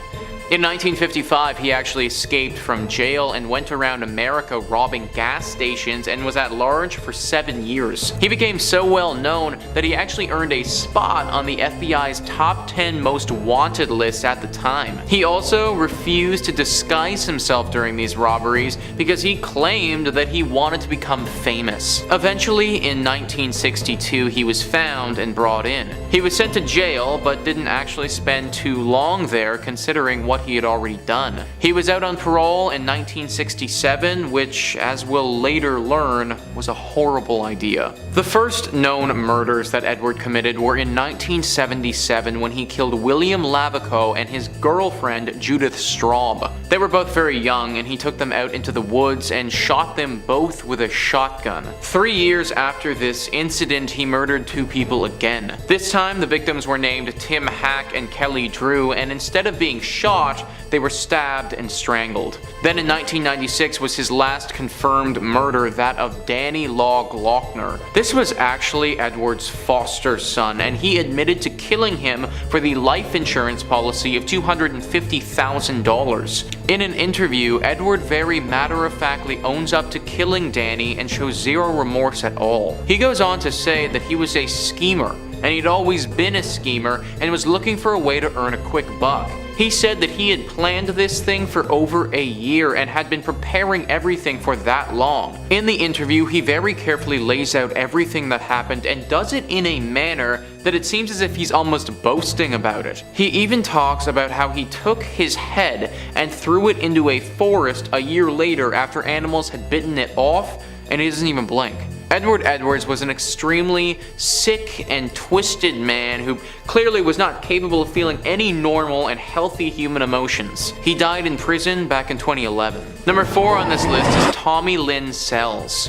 In 1955, he actually escaped from jail and went around America robbing gas stations and was at large for 7 years. He became so well known that he actually earned a spot on the FBI's top 10 most wanted list at the time. He also refused to disguise himself during these robberies because he claimed that he wanted to become famous. Eventually, in 1962, he was found and brought in. He was sent to jail, but didn't actually spend too long there considering what he had already done. He was out on parole in 1967, which, as we'll later learn, was a horrible idea. The first known murders that Edward committed were in 1977 when he killed William Lavico and his girlfriend Judith Straub. They were both very young, and he took them out into the woods and shot them both with a shotgun. 3 years after this incident, he murdered 2 people again. This time, the victims were named Tim Hack and Kelly Drew, and instead of being shot, they were stabbed and strangled. Then in 1996 was his last confirmed murder, that of Danny Law Glockner. This was actually Edward's foster son, and he admitted to killing him for the life insurance policy of $250,000. In an interview, Edward very matter-of-factly owns up to killing Danny and shows zero remorse at all. He goes on to say that he was a schemer, and he'd always been a schemer and was looking for a way to earn a quick buck. He said that he had planned this thing for over a year and had been preparing everything for that long. In the interview, he very carefully lays out everything that happened and does it in a manner that it seems as if he's almost boasting about it. He even talks about how he took his head and threw it into a forest a year later after animals had bitten it off, and he doesn't even blink. Edward Edwards was an extremely sick and twisted man who clearly was not capable of feeling any normal and healthy human emotions. He died in prison back in 2011. Number 4 on this list is Tommy Lynn Sells.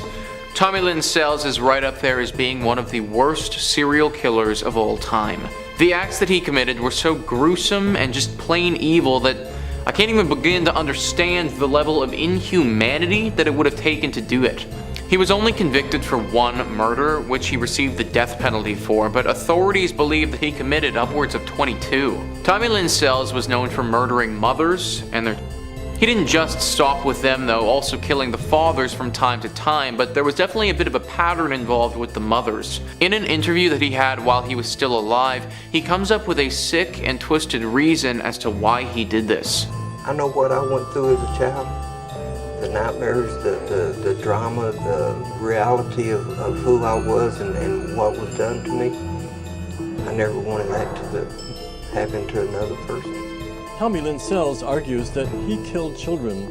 Tommy Lynn Sells is right up there as being one of the worst serial killers of all time. The acts that he committed were so gruesome and just plain evil that I can't even begin to understand the level of inhumanity that it would have taken to do it. He was only convicted for 1 murder, which he received the death penalty for, but authorities believe that he committed upwards of 22. Tommy Lynn Sells was known for murdering mothers and their... He didn't just stop with them though, also killing the fathers from time to time, but there was definitely a bit of a pattern involved with the mothers. In an interview that he had while he was still alive, he comes up with a sick and twisted reason as to why he did this. I know what I went through as a child. The nightmares, the drama, the reality of who I was and what was done to me. I never wanted that to happen to another person. Tommy Lynn Sells argues that he killed children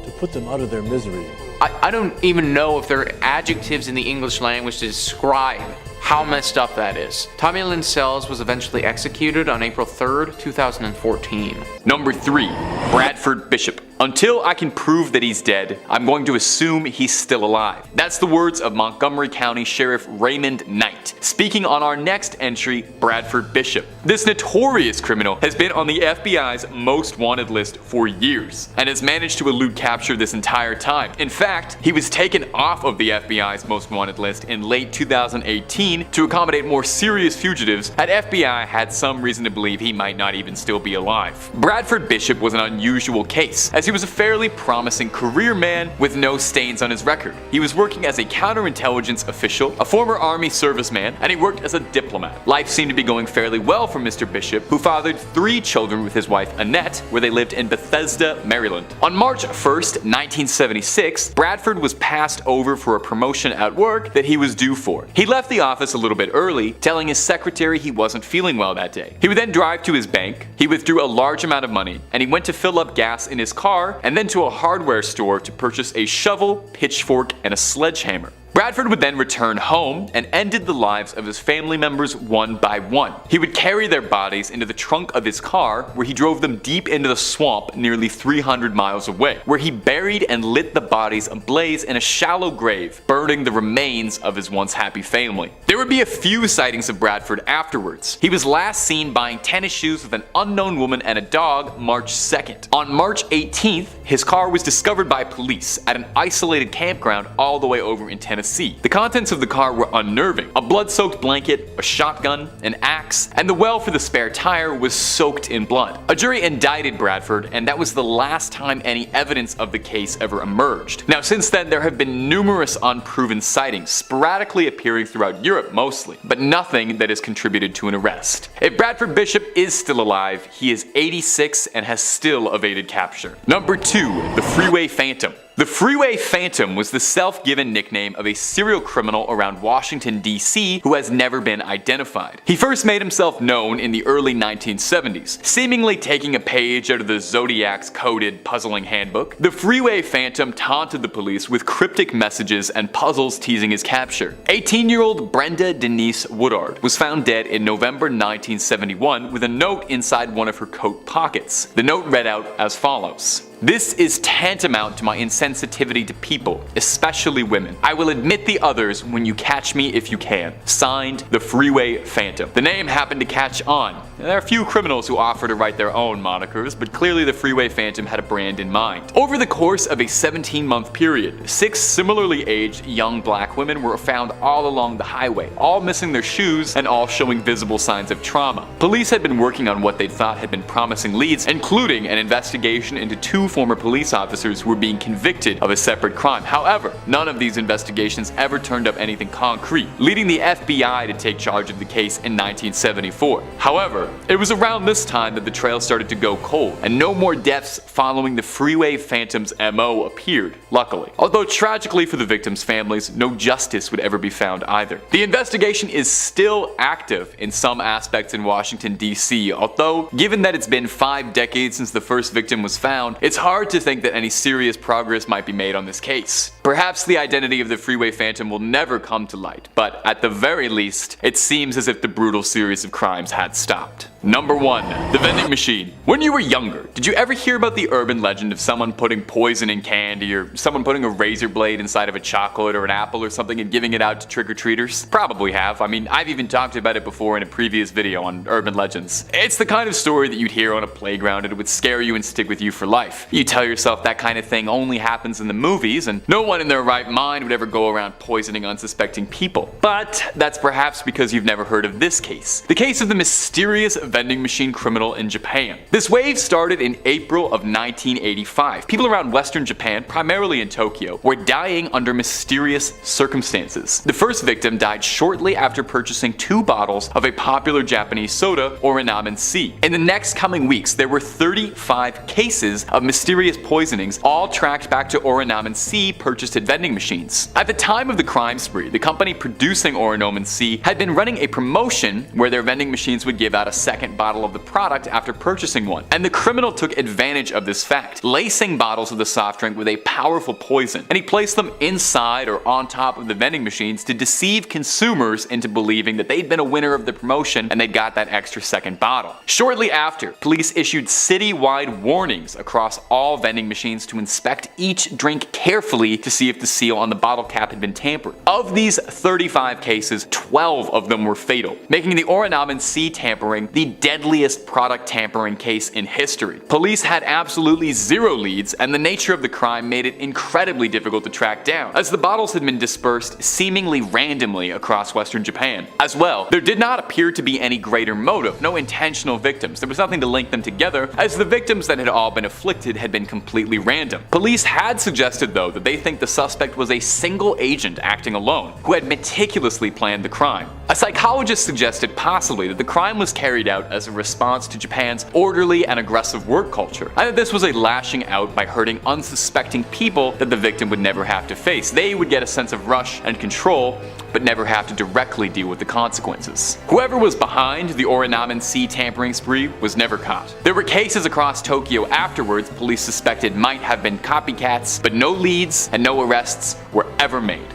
to put them out of their misery. I don't even know if there are adjectives in the English language to describe how messed up that is. Tommy Lynn Sells was eventually executed on April 3rd, 2014. Number 3, Bradford Bishop. Until I can prove that he's dead, I'm going to assume he's still alive. That's the words of Montgomery County Sheriff Raymond Knight, speaking on our next entry, Bradford Bishop. This notorious criminal has been on the FBI's most wanted list for years, and has managed to elude capture this entire time. In fact, he was taken off of the FBI's most wanted list in late 2018 to accommodate more serious fugitives, and FBI had some reason to believe he might not even still be alive. Bradford Bishop was an unusual case, as he he was a fairly promising career man with no stains on his record. He was working as a counterintelligence official, a former army serviceman, and he worked as a diplomat. Life seemed to be going fairly well for Mr. Bishop, who fathered 3 children with his wife Annette, where they lived in Bethesda, Maryland. On March 1st, 1976, Bradford was passed over for a promotion at work that he was due for. He left the office a little bit early, telling his secretary he wasn't feeling well that day. He would then drive to his bank, he withdrew a large amount of money, and he went to fill up gas in his car and then to a hardware store to purchase a shovel, pitchfork, and a sledgehammer. Bradford would then return home and ended the lives of his family members one by one. He would carry their bodies into the trunk of his car, where he drove them deep into the swamp nearly 300 miles away, where he buried and lit the bodies ablaze in a shallow grave, burning the remains of his once happy family. There would be a few sightings of Bradford afterwards. He was last seen buying tennis shoes with an unknown woman and a dog March 2nd. On March 18th, his car was discovered by police at an isolated campground all the way over in Tennessee. The contents of the car were unnerving. A blood-soaked blanket, a shotgun, an axe, and the well for the spare tire was soaked in blood. A jury indicted Bradford, and that was the last time any evidence of the case ever emerged. Now, since then, there have been numerous unproven sightings, sporadically appearing throughout Europe mostly, but nothing that has contributed to an arrest. If Bradford Bishop is still alive, he is 86 and has still evaded capture. Number 2, the Freeway Phantom. The Freeway Phantom was the self-given nickname of a serial criminal around Washington, D.C. who has never been identified. He first made himself known in the early 1970s, seemingly taking a page out of the Zodiac's coded puzzling handbook. The Freeway Phantom taunted the police with cryptic messages and puzzles teasing his capture. 18-year-old Brenda Denise Woodard was found dead in November 1971 with a note inside one of her coat pockets. The note read out as follows: "This is tantamount to my insensitivity to people, especially women. I will admit the others when you catch me if you can. Signed, the Freeway Phantom." The name happened to catch on. There are few criminals who offer to write their own monikers, but clearly the Freeway Phantom had a brand in mind. Over the course of a 17-month period, 6 similarly aged young black women were found all along the highway, all missing their shoes and all showing visible signs of trauma. Police had been working on what they thought had been promising leads, including an investigation into 2 former police officers who were being convicted of a separate crime. However, none of these investigations ever turned up anything concrete, leading the FBI to take charge of the case in 1974. However, it was around this time that the trail started to go cold, and no more deaths following the Freeway Phantom's MO appeared, luckily. Although tragically for the victims' families, no justice would ever be found either. The investigation is still active in some aspects in Washington, D.C., although given that it's been 5 decades since the first victim was found, it's hard to think that any serious progress might be made on this case. Perhaps the identity of the Freeway Phantom will never come to light, but at the very least, it seems as if the brutal series of crimes had stopped. Number 1. The vending machine. When you were younger, did you ever hear about the urban legend of someone putting poison in candy, or someone putting a razor blade inside of a chocolate or an apple or something and giving it out to trick-or-treaters? Probably have. I mean, I've even talked about it before in a previous video on urban legends. It's the kind of story that you'd hear on a playground and it would scare you and stick with you for life. You tell yourself that kind of thing only happens in the movies, and no one in their right mind would ever go around poisoning unsuspecting people. But that's perhaps because you've never heard of this case. The case of the mysterious vending machine criminal in Japan. This wave started in April of 1985. People around Western Japan, primarily in Tokyo, were dying under mysterious circumstances. The first victim died shortly after purchasing 2 bottles of a popular Japanese soda, Orinamen C. In the next coming weeks, there were 35 cases of mysterious poisonings, all tracked back to Orinamen C purchased at vending machines. At the time of the crime spree, the company producing Orinamen C had been running a promotion where their vending machines would give out a second bottle of the product after purchasing one, and the criminal took advantage of this fact, lacing bottles of the soft drink with a powerful poison, and he placed them inside or on top of the vending machines to deceive consumers into believing that they'd been a winner of the promotion and they got that extra second bottle. Shortly after, police issued citywide warnings across all vending machines to inspect each drink carefully to see if the seal on the bottle cap had been tampered. Of these 35 cases, 12 of them were fatal, making the Orinamen C tampering the deadliest product tampering case in history. Police had absolutely zero leads, and the nature of the crime made it incredibly difficult to track down, as the bottles had been dispersed seemingly randomly across western Japan. As well, there did not appear to be any greater motive, no intentional victims. There was nothing to link them together, as the victims that had all been afflicted had been completely random. Police had suggested, though, that they think the suspect was a single agent acting alone, who had meticulously planned the crime. A psychologist suggested possibly that the crime was carried out as a response to Japan's orderly and aggressive work culture, and that this was a lashing out by hurting unsuspecting people that the victim would never have to face. They would get a sense of rush and control, but never have to directly deal with the consequences. Whoever was behind the Orinamen Sea tampering spree was never caught. There were cases across Tokyo afterwards police suspected might have been copycats, but no leads and no arrests were ever made.